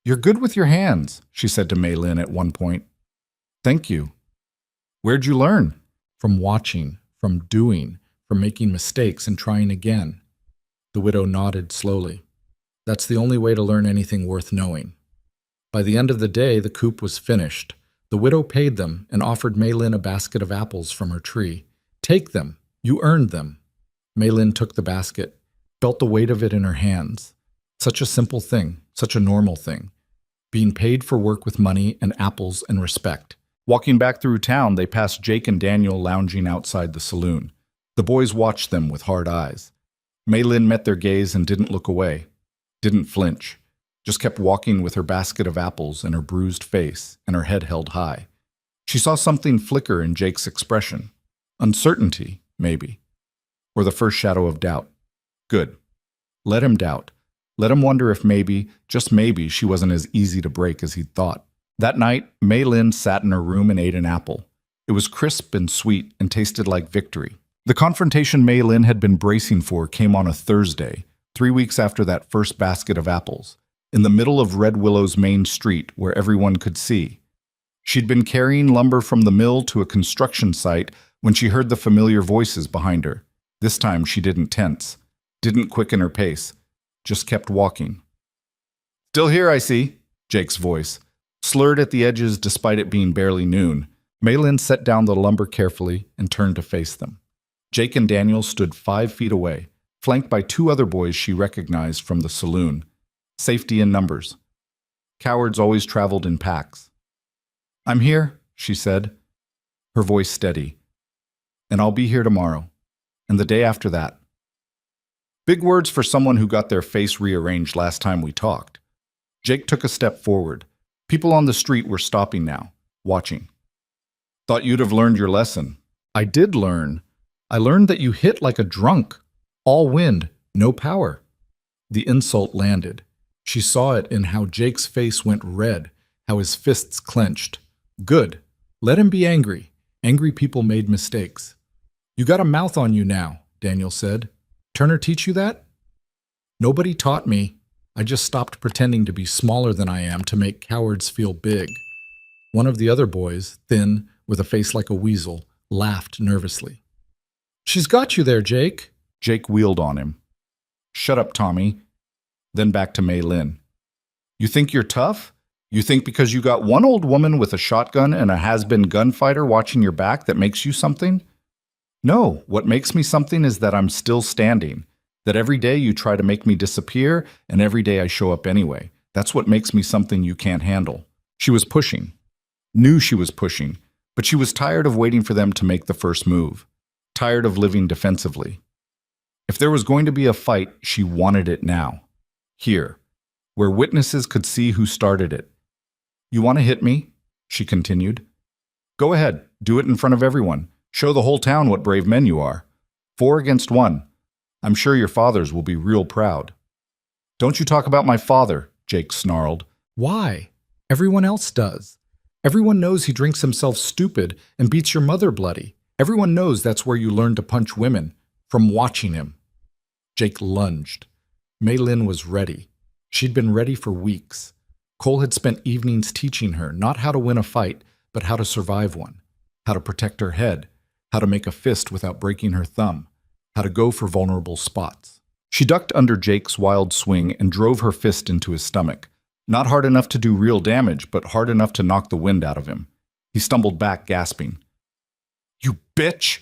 "You're good with your hands," she said to Mei Lin at one point. "Thank you." "Where'd you learn?" "From watching, from doing, from making mistakes and trying again." The widow nodded slowly. "That's the only way to learn anything worth knowing." By the end of the day, the coop was finished. The widow paid them and offered Mei Lin a basket of apples from her tree. "Take them. You earned them." Mei Lin took the basket, felt the weight of it in her hands. Such a simple thing, such a normal thing. Being paid for work with money and apples and respect. Walking back through town, they passed Jake and Daniel lounging outside the saloon. The boys watched them with hard eyes. Mei Lin met their gaze and didn't look away. Didn't flinch. Just kept walking with her basket of apples and her bruised face and her head held high. She saw something flicker in Jake's expression. Uncertainty, maybe. Or the first shadow of doubt. Good. Let him doubt. Let him wonder if maybe, just maybe, she wasn't as easy to break as he'd thought. That night, Mei Lin sat in her room and ate an apple. It was crisp and sweet and tasted like victory. The confrontation Mei Lin had been bracing for came on a Thursday, 3 weeks after that first basket of apples, in the middle of Red Willow's main street where everyone could see. She'd been carrying lumber from the mill to a construction site when she heard the familiar voices behind her. This time she didn't tense, didn't quicken her pace, just kept walking. "Still here, I see," Jake's voice. Slurred at the edges despite it being barely noon, Mei Lin set down the lumber carefully and turned to face them. Jake and Daniel stood 5 feet away, flanked by 2 other boys she recognized from the saloon. Safety in numbers. Cowards always traveled in packs. "I'm here," she said, her voice steady. And I'll be here tomorrow. And the day after that. Big words for someone who got their face rearranged last time we talked. Jake took a step forward. People on the street were stopping now, watching. Thought you'd have learned your lesson. I did learn. I learned that you hit like a drunk. All wind, no power. The insult landed. She saw it in how Jake's face went red, how his fists clenched. Good. Let him be angry. Angry people made mistakes. You got a mouth on you now, Daniel said. Turner teach you that? Nobody taught me. I just stopped pretending to be smaller than I am to make cowards feel big. One of the other boys, thin, with a face like a weasel, laughed nervously. She's got you there, Jake. Jake wheeled on him. Shut up, Tommy. Then back to Mei Lin. You think you're tough? You think because you got one old woman with a shotgun and a has-been gunfighter watching your back that makes you something? No, what makes me something is that I'm still standing. That every day you try to make me disappear, and every day I show up anyway. That's what makes me something you can't handle. She was pushing. Knew she was pushing, but she was tired of waiting for them to make the first move. Tired of living defensively. If there was going to be a fight, she wanted it now. Here, where witnesses could see who started it. You want to hit me? She continued. Go ahead, do it in front of everyone. Show the whole town what brave men you are. 4 against 1. I'm sure your fathers will be real proud. Don't you talk about my father, Jake snarled. Why? Everyone else does. Everyone knows he drinks himself stupid and beats your mother bloody. Everyone knows that's where you learn to punch women, from watching him. Jake lunged. Mei Lin was ready. She'd been ready for weeks. Cole had spent evenings teaching her not how to win a fight, but how to survive one, how to protect her head, how to make a fist without breaking her thumb, how to go for vulnerable spots. She ducked under Jake's wild swing and drove her fist into his stomach. Not hard enough to do real damage, but hard enough to knock the wind out of him. He stumbled back, gasping. You bitch!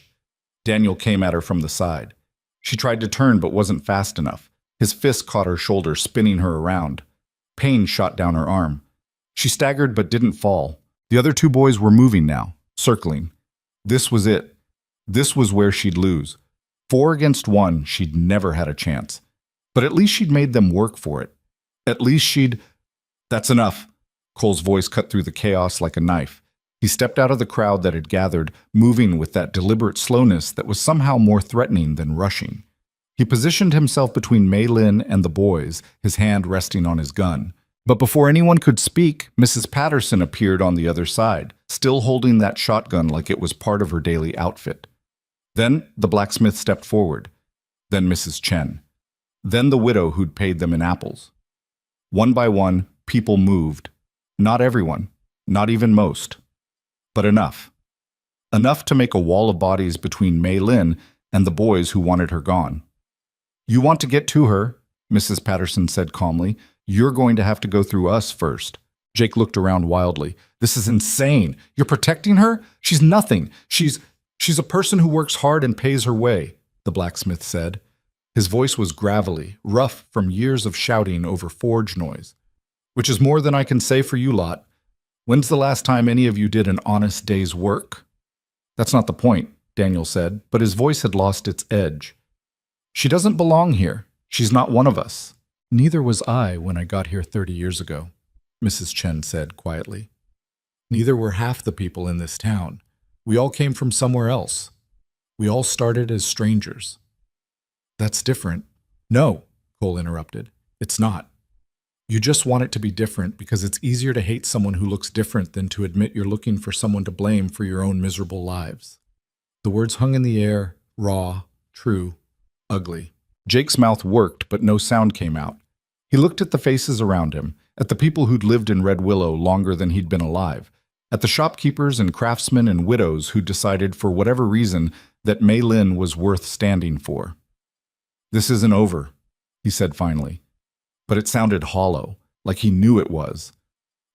Daniel came at her from the side. She tried to turn, but wasn't fast enough. His fist caught her shoulder, spinning her around. Pain shot down her arm. She staggered but didn't fall. The other 2 boys were moving now, circling. This was it. This was where she'd lose. 4 against 1, she'd never had a chance. But at least she'd made them work for it. At least she'd... That's enough. Cole's voice cut through the chaos like a knife. He stepped out of the crowd that had gathered, moving with that deliberate slowness that was somehow more threatening than rushing. He positioned himself between Mei Lin and the boys, his hand resting on his gun. But before anyone could speak, Mrs. Patterson appeared on the other side, still holding that shotgun like it was part of her daily outfit. Then the blacksmith stepped forward. Then Mrs. Chen. Then the widow who'd paid them in apples. One by one, people moved. Not everyone, not even most. But enough. Enough to make a wall of bodies between Mei Lin and the boys who wanted her gone. You want to get to her, Mrs. Patterson said calmly. You're going to have to go through us first. Jake looked around wildly. This is insane. You're protecting her? She's nothing. She's a person who works hard and pays her way, the blacksmith said. His voice was gravelly, rough from years of shouting over forge noise. Which is more than I can say for you lot. When's the last time any of you did an honest day's work? That's not the point, Daniel said, but his voice had lost its edge. She doesn't belong here. She's not one of us. Neither was I when I got here 30 years ago, Mrs. Chen said quietly. Neither were half the people in this town. We all came from somewhere else. We all started as strangers. That's different. No, Cole interrupted. It's not. You just want it to be different because it's easier to hate someone who looks different than to admit you're looking for someone to blame for your own miserable lives. The words hung in the air, raw, true, ugly. Jake's mouth worked, but no sound came out. He looked at the faces around him, at the people who'd lived in Red Willow longer than he'd been alive, at the shopkeepers and craftsmen and widows who decided for whatever reason that Mei Lin was worth standing for. This isn't over, he said finally. But it sounded hollow, like he knew it was.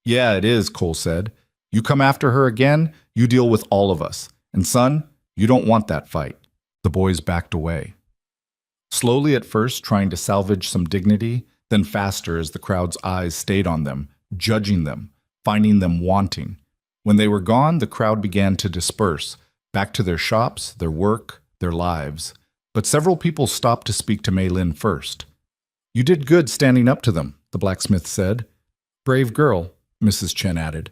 Yeah, it is, Cole said. You come after her again, you deal with all of us. And son, you don't want that fight. The boys backed away. Slowly at first, trying to salvage some dignity, then faster as the crowd's eyes stayed on them, judging them, finding them wanting. When they were gone, the crowd began to disperse. back to their shops, their work, their lives. But several people stopped to speak to Mei Lin first. "You did good standing up to them," the blacksmith said. "Brave girl," Mrs. Chen added.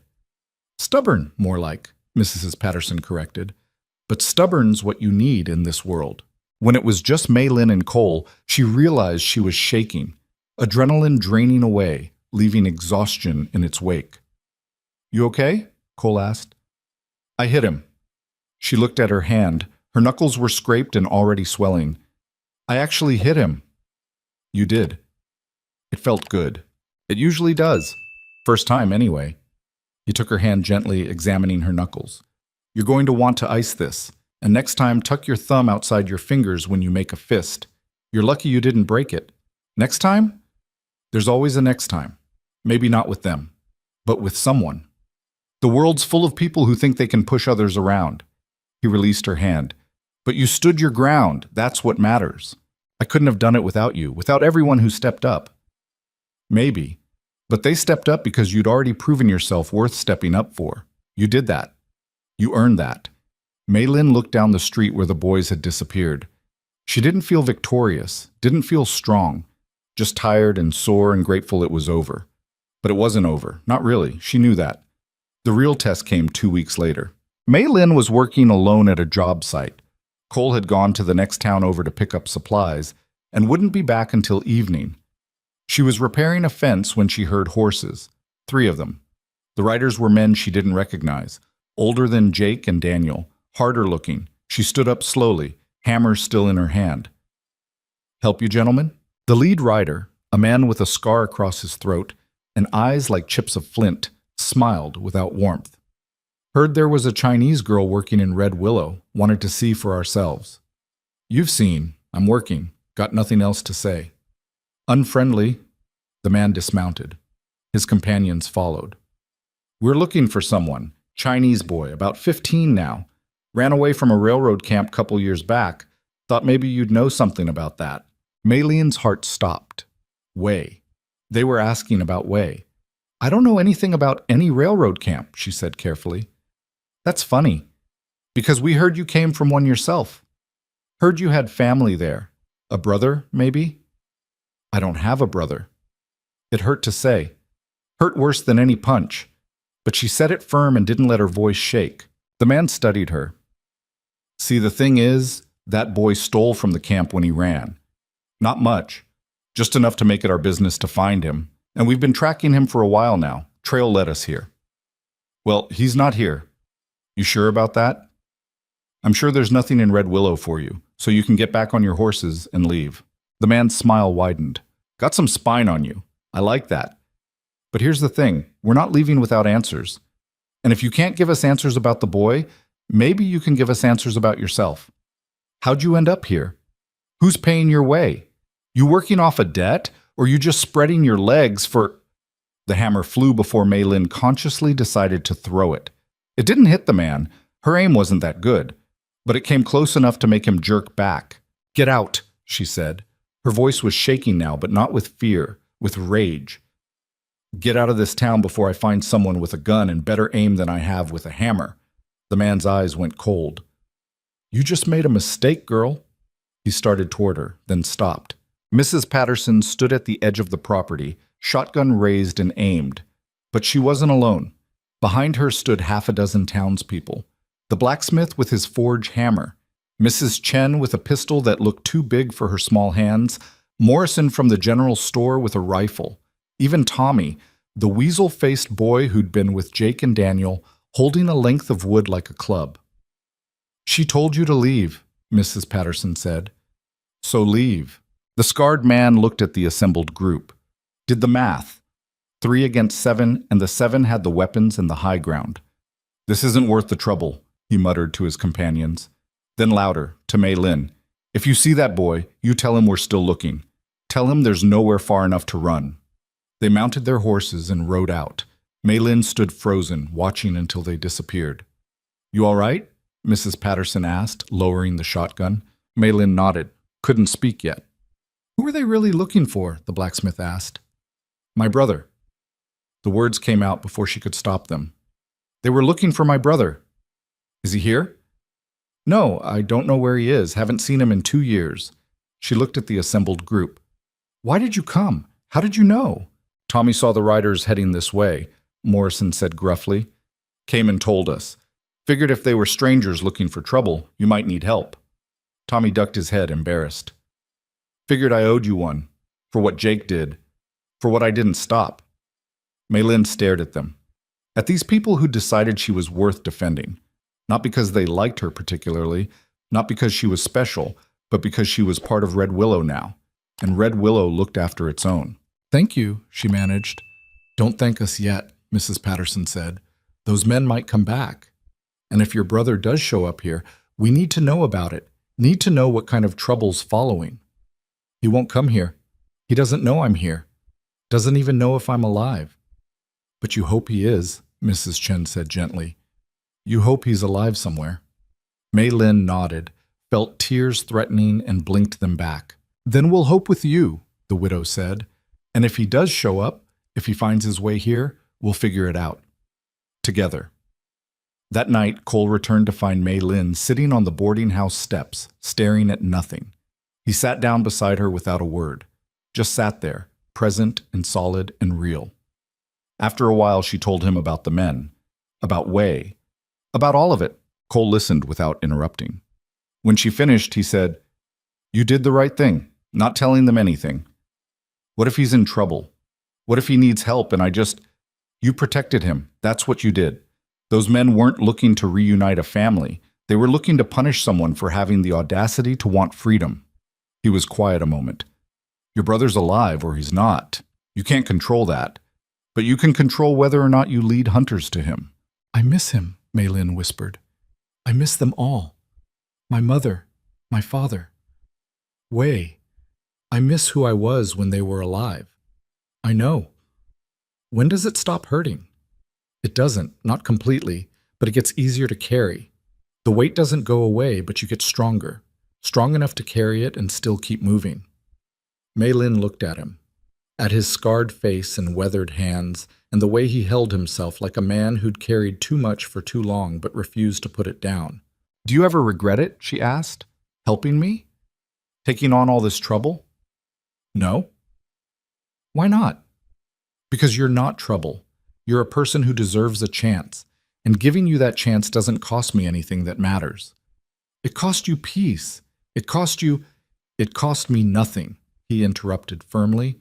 "Stubborn, more like," Mrs. Patterson corrected. "But stubborn's what you need in this world." When it was just Mei Lin and Cole, she realized she was shaking, adrenaline draining away, leaving exhaustion in its wake. "You okay?" Cole asked. "I hit him." She looked at her hand. Her knuckles were scraped and already swelling. "I actually hit him." "You did." It felt good. It usually does. First time, anyway. He took her hand gently, examining her knuckles. "You're going to want to ice this, and next time tuck your thumb outside your fingers when you make a fist. You're lucky you didn't break it. Next time? There's always a next time. Maybe not with them, but with someone. The world's full of people who think they can push others around." He released her hand. "But you stood your ground. That's what matters. I couldn't have done it without you, without everyone who stepped up." "Maybe. But they stepped up because you'd already proven yourself worth stepping up for. You did that. You earned that." Mei Lin looked down the street where the boys had disappeared. She didn't feel victorious, didn't feel strong, just tired and sore and grateful it was over. But it wasn't over. Not really. She knew that. The real test came 2 weeks later. Mei Lin was working alone at a job site. Cole had gone to the next town over to pick up supplies and wouldn't be back until evening. She was repairing a fence when she heard horses, 3 of them. The riders were men she didn't recognize, older than Jake and Daniel, harder looking. She stood up slowly, hammer still in her hand. "Help you, gentlemen?" The lead rider, a man with a scar across his throat and eyes like chips of flint, smiled without warmth. "Heard there was a Chinese girl working in Red Willow, wanted to see for ourselves." "You've seen. I'm working. Got nothing else to say." Unfriendly, the man dismounted. His companions followed. "We're looking for someone. Chinese boy, about 15 now. Ran away from a railroad camp couple years back. Thought maybe you'd know something about that." Mei Lin's heart stopped. Wei. They were asking about Wei. "I don't know anything about any railroad camp," she said carefully. "That's funny, because we heard you came from one yourself. Heard you had family there. A brother, maybe?" "I don't have a brother." It hurt to say. Hurt worse than any punch. But she said it firm and didn't let her voice shake. The man studied her. "See, the thing is, that boy stole from the camp when he ran. Not much. Just enough to make it our business to find him. And we've been tracking him for a while now. Trail led us here." "Well, he's not here." "You sure about that?" "I'm sure there's nothing in Red Willow for you, so you can get back on your horses and leave." The man's smile widened. "Got some spine on you. I like that. But here's the thing. We're not leaving without answers. And if you can't give us answers about the boy, maybe you can give us answers about yourself. How'd you end up here? Who's paying your way? You working off a debt, or you just spreading your legs for—" The hammer flew before Mei Lin consciously decided to throw it. It didn't hit the man. Her aim wasn't that good. But it came close enough to make him jerk back. "Get out," she said. Her voice was shaking now, but not with fear, with rage. "Get out of this town before I find someone with a gun and better aim than I have with a hammer." The man's eyes went cold. "You just made a mistake, girl." He started toward her, then stopped. Mrs. Patterson stood at the edge of the property, shotgun raised and aimed. But she wasn't alone. Behind her stood 6 townspeople. The blacksmith with his forge hammer, Mrs. Chen with a pistol that looked too big for her small hands, Morrison from the general store with a rifle, even Tommy, the weasel-faced boy who'd been with Jake and Daniel, holding a length of wood like a club. "She told you to leave," Mrs. Patterson said. "So leave." The scarred man looked at the assembled group. Did the math. 3 against 7, and the 7 had the weapons and the high ground. "This isn't worth the trouble," he muttered to his companions. Then louder, to Mei Lin, "If you see that boy, you tell him we're still looking. Tell him there's nowhere far enough to run." They mounted their horses and rode out. Mei Lin stood frozen, watching until they disappeared. "You all right?" Mrs. Patterson asked, lowering the shotgun. Mei Lin nodded. Couldn't speak yet. "Who are they really looking for?" the blacksmith asked. "My brother." The words came out before she could stop them. "They were looking for my brother." "Is he here?" No, I don't know where he is. Haven't seen him in 2 years. She looked at the assembled group. Why did you come? How did you know? Tommy saw the riders heading this way, Morrison said gruffly. Came and told us. Figured if they were strangers looking for trouble, you might need help. Tommy ducked his head, embarrassed. Figured I owed you one. For what Jake did. For what I didn't stop. Maylin stared at them. At these people who decided she was worth defending. Not because they liked her particularly, not because she was special, but because she was part of Red Willow now, and Red Willow looked after its own. Thank you, she managed. Don't thank us yet, Mrs. Patterson said. Those men might come back. And if your brother does show up here, we need to know about it, need to know what kind of trouble's following. He won't come here. He doesn't know I'm here. Doesn't even know if I'm alive. But you hope he is, Mrs. Chen said gently. You hope he's alive somewhere. Mei Lin nodded, felt tears threatening, and blinked them back. Then we'll hope with you, the widow said. And if he does show up, if he finds his way here, we'll figure it out. Together. That night, Cole returned to find Mei Lin sitting on the boarding house steps, staring at nothing. He sat down beside her without a word. Just sat there, present and solid and real. After a while, she told him about the men, about Wei, about all of it. Cole listened without interrupting. When she finished, he said, You did the right thing, not telling them anything. What if he's in trouble? What if he needs help and You protected him. That's what you did. Those men weren't looking to reunite a family. They were looking to punish someone for having the audacity to want freedom. He was quiet a moment. Your brother's alive or he's not. You can't control that. But you can control whether or not you lead hunters to him. I miss him, Mei Lin whispered. I miss them all. My mother, my father. Wei, I miss who I was when they were alive. I know. When does it stop hurting? It doesn't, not completely, but it gets easier to carry. The weight doesn't go away, but you get stronger. Strong enough to carry it and still keep moving. Mei Lin looked at him, at his scarred face and weathered hands, and the way he held himself like a man who'd carried too much for too long but refused to put it down. Do you ever regret it? She asked. Helping me? Taking on all this trouble? No. Why not? Because you're not trouble. You're a person who deserves a chance, and giving you that chance doesn't cost me anything that matters. It cost you peace. It cost me nothing, he interrupted firmly.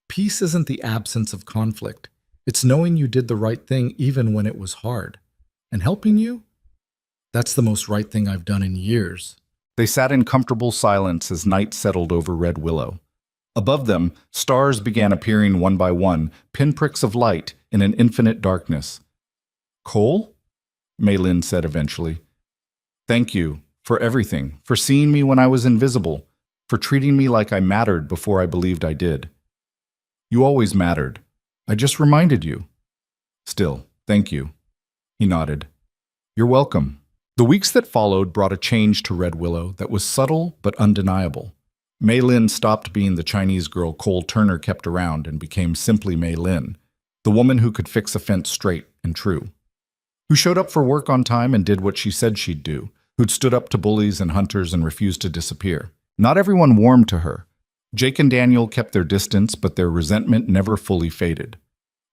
Peace isn't the absence of conflict. It's knowing you did the right thing even when it was hard. And helping you? That's the most right thing I've done in years. They sat in comfortable silence as night settled over Red Willow. Above them, stars began appearing one by one, pinpricks of light in an infinite darkness. Cole? Mei Lin said eventually. Thank you for everything, for seeing me when I was invisible, for treating me like I mattered before I believed I did. You always mattered. I just reminded you. Still, thank you. He nodded. You're welcome. The weeks that followed brought a change to Red Willow that was subtle but undeniable. Mei Lin stopped being the Chinese girl Cole Turner kept around and became simply Mei Lin, the woman who could fix a fence straight and true, who showed up for work on time and did what she said she'd do, who'd stood up to bullies and hunters and refused to disappear. Not everyone warmed to her. Jake and Daniel kept their distance, but their resentment never fully faded.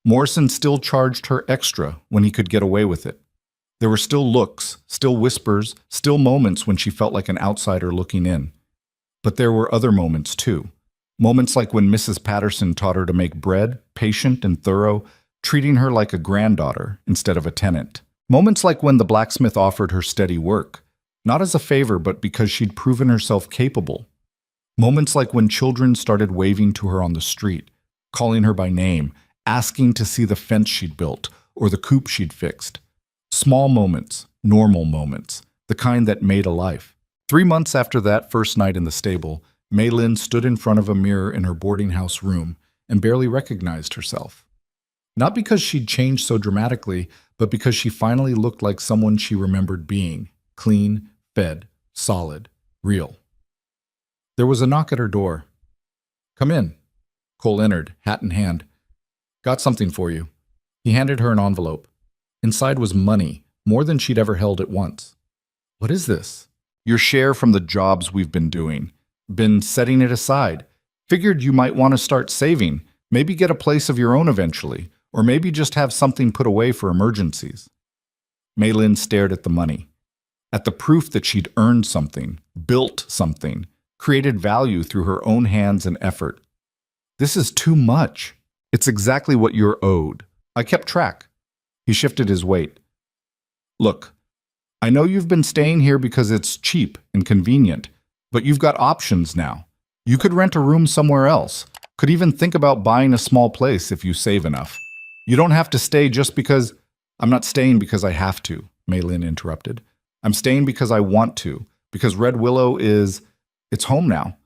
Morrison still charged her extra when he could get away with it. There were still looks, still whispers, still moments when she felt like an outsider looking in. But there were other moments, too. Moments like when Mrs. Patterson taught her to make bread, patient and thorough, treating her like a granddaughter instead of a tenant. Moments like when the blacksmith offered her steady work, not as a favor but because she'd proven herself capable. Moments like when children started waving to her on the street, calling her by name, asking to see the fence she'd built or the coop she'd fixed. Small moments, normal moments, the kind that made a life. 3 months after that first night in the stable, Mei Lin stood in front of a mirror in her boarding house room and barely recognized herself. Not because she'd changed so dramatically, but because she finally looked like someone she remembered being, clean, fed, solid, real. There was a knock at her door. Come in. Cole entered, hat in hand. Got something for you. He handed her an envelope. Inside was money, more than she'd ever held at once. What is this? Your share from the jobs we've been doing. Been setting it aside. Figured you might want to start saving. Maybe get a place of your own eventually. Or maybe just have something put away for emergencies. Maylin stared at the money. At the proof that she'd earned something, built something, created value through her own hands and effort. This is too much. It's exactly what you're owed. I kept track. He shifted his weight. Look, I know you've been staying here because it's cheap and convenient, but you've got options now. You could rent a room somewhere else. Could even think about buying a small place if you save enough. You don't have to stay just because... I'm not staying because I have to, Maylin interrupted. I'm staying because I want to, because Red Willow is... it's home now,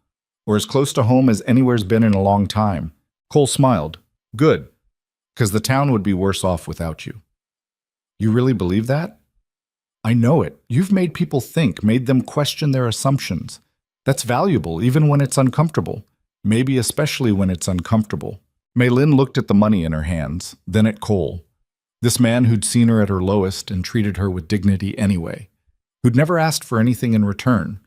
or as close to home as anywhere's been in a long time. Cole smiled. Good, because the town would be worse off without you. You really believe that? I know it. You've made people think, made them question their assumptions. That's valuable, even when it's uncomfortable. Maybe especially when it's uncomfortable. Maylin looked at the money in her hands, then at Cole. This man who'd seen her at her lowest and treated her with dignity anyway. Who'd never asked for anything in return.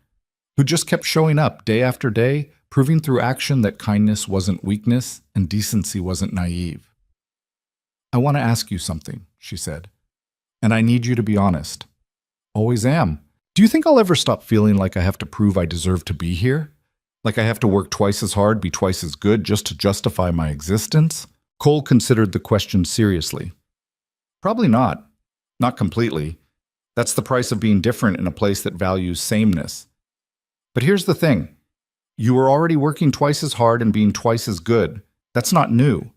Who just kept showing up day after day, proving through action that kindness wasn't weakness and decency wasn't naive. I want to ask you something, she said. And I need you to be honest. Always am. Do you think I'll ever stop feeling like I have to prove I deserve to be here? Like I have to work twice as hard, be twice as good just to justify my existence? Cole considered the question seriously. Probably not. Not completely. That's the price of being different in a place that values sameness. But here's the thing. You were already working twice as hard and being twice as good. That's not new.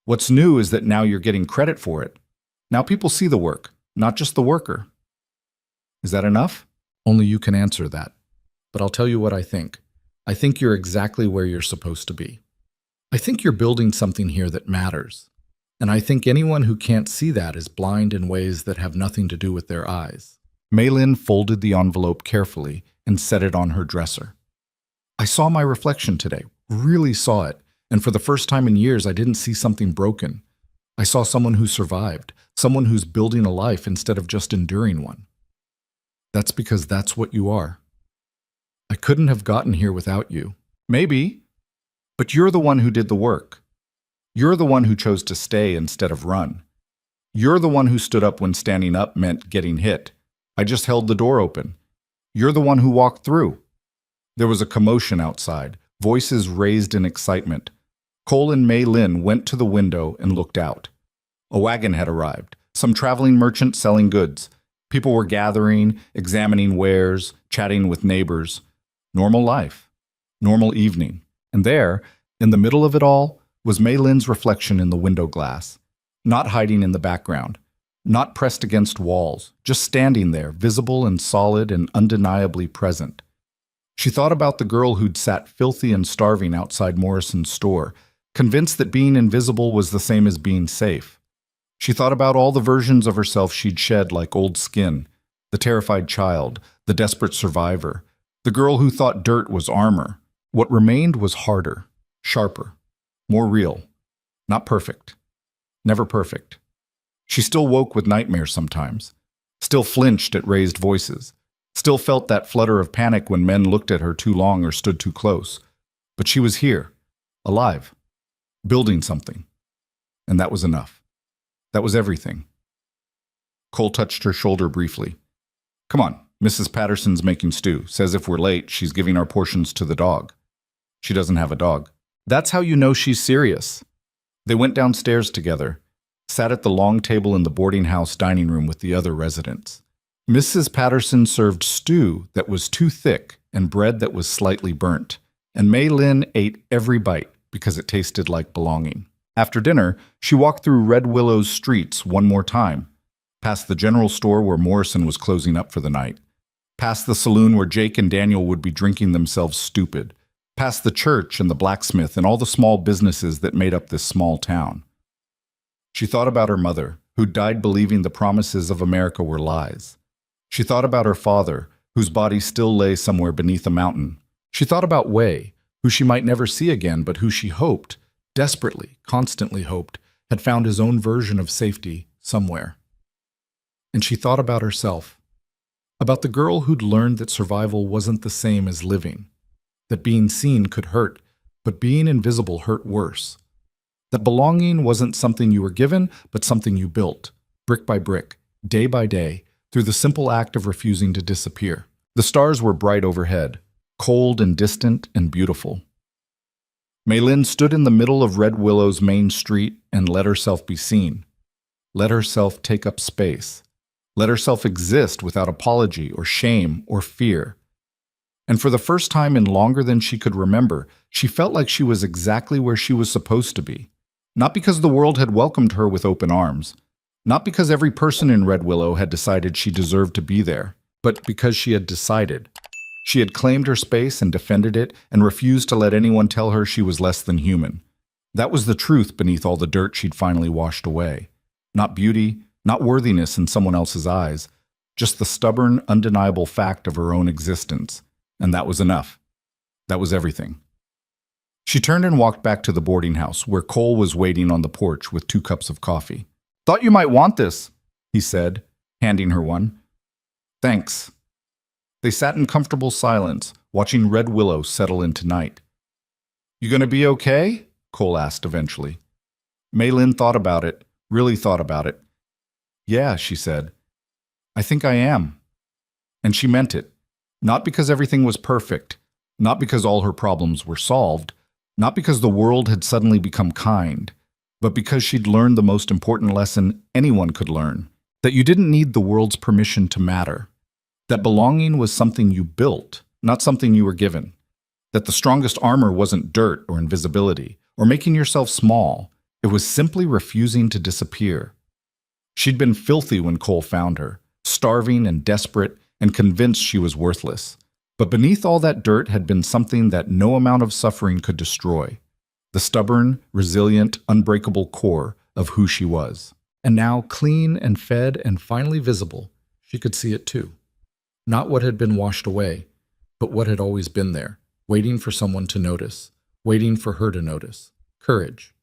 What's new is that now you're getting credit for it. Now people see the work, not just the worker. Is that enough? Only you can answer that. But I'll tell you what I think. I think you're exactly where you're supposed to be. I think you're building something here that matters. And I think anyone who can't see that is blind in ways that have nothing to do with their eyes. Maylin folded the envelope carefully and set it on her dresser. I saw my reflection today, really saw it, and for the first time in years I didn't see something broken. I saw someone who survived, someone who's building a life instead of just enduring one. That's because that's what you are. I couldn't have gotten here without you. Maybe, but you're the one who did the work. You're the one who chose to stay instead of run. You're the one who stood up when standing up meant getting hit. I just held the door open. You're the one who walked through. There was a commotion outside, voices raised in excitement. Cole and Maylin went to the window and looked out. A wagon had arrived, some traveling merchant selling goods. People were gathering, examining wares, chatting with neighbors. Normal life. Normal evening. And there, in the middle of it all, was Maylin's reflection in the window glass, not hiding in the background, not pressed against walls, just standing there, visible and solid and undeniably present. She thought about the girl who'd sat filthy and starving outside Morrison's store, convinced that being invisible was the same as being safe. She thought about all the versions of herself she'd shed like old skin, the terrified child, the desperate survivor, the girl who thought dirt was armor. What remained was harder, sharper, more real, not perfect, never perfect. She still woke with nightmares sometimes, still flinched at raised voices, still felt that flutter of panic when men looked at her too long or stood too close. But she was here, alive, building something. And that was enough. That was everything. Cole touched her shoulder briefly. Come on, Mrs. Patterson's making stew. Says if we're late, she's giving our portions to the dog. She doesn't have a dog. That's how you know she's serious. They went downstairs together, sat at the long table in the boarding house dining room with the other residents. Mrs. Patterson served stew that was too thick and bread that was slightly burnt, and Maylin ate every bite because it tasted like belonging. After dinner, she walked through Red Willow's streets one more time, past the general store where Morrison was closing up for the night, past the saloon where Jake and Daniel would be drinking themselves stupid, past the church and the blacksmith and all the small businesses that made up this small town. She thought about her mother, who died believing the promises of America were lies. She thought about her father, whose body still lay somewhere beneath a mountain. She thought about Way, who she might never see again, but who she hoped, desperately, constantly hoped, had found his own version of safety somewhere. And she thought about herself. About the girl who'd learned that survival wasn't the same as living, that being seen could hurt, but being invisible hurt worse, that belonging wasn't something you were given, but something you built, brick by brick, day by day, through the simple act of refusing to disappear. The stars were bright overhead, cold and distant and beautiful. Maylin stood in the middle of Red Willow's main street and let herself be seen. Let herself take up space. Let herself exist without apology or shame or fear. And for the first time in longer than she could remember, she felt like she was exactly where she was supposed to be. Not because the world had welcomed her with open arms, not because every person in Red Willow had decided she deserved to be there, but because she had decided. She had claimed her space and defended it and refused to let anyone tell her she was less than human. That was the truth beneath all the dirt she'd finally washed away. Not beauty, not worthiness in someone else's eyes, just the stubborn, undeniable fact of her own existence. And that was enough. That was everything. She turned and walked back to the boarding house, where Cole was waiting on the porch with 2 cups of coffee. "Thought you might want this," he said, handing her one. "Thanks." They sat in comfortable silence, watching Red Willow settle into night. "You gonna be okay?" Cole asked eventually. Maylin thought about it, really thought about it. "Yeah," she said. "I think I am." And she meant it. Not because everything was perfect, not because all her problems were solved, not because the world had suddenly become kind, but because she'd learned the most important lesson anyone could learn, that you didn't need the world's permission to matter, that belonging was something you built, not something you were given, that the strongest armor wasn't dirt or invisibility, or making yourself small. It was simply refusing to disappear. She'd been filthy when Cole found her, starving and desperate and convinced she was worthless. But beneath all that dirt had been something that no amount of suffering could destroy, the stubborn, resilient, unbreakable core of who she was. And now, clean and fed and finally visible, she could see it too. Not what had been washed away, but what had always been there, waiting for someone to notice, waiting for her to notice. Courage.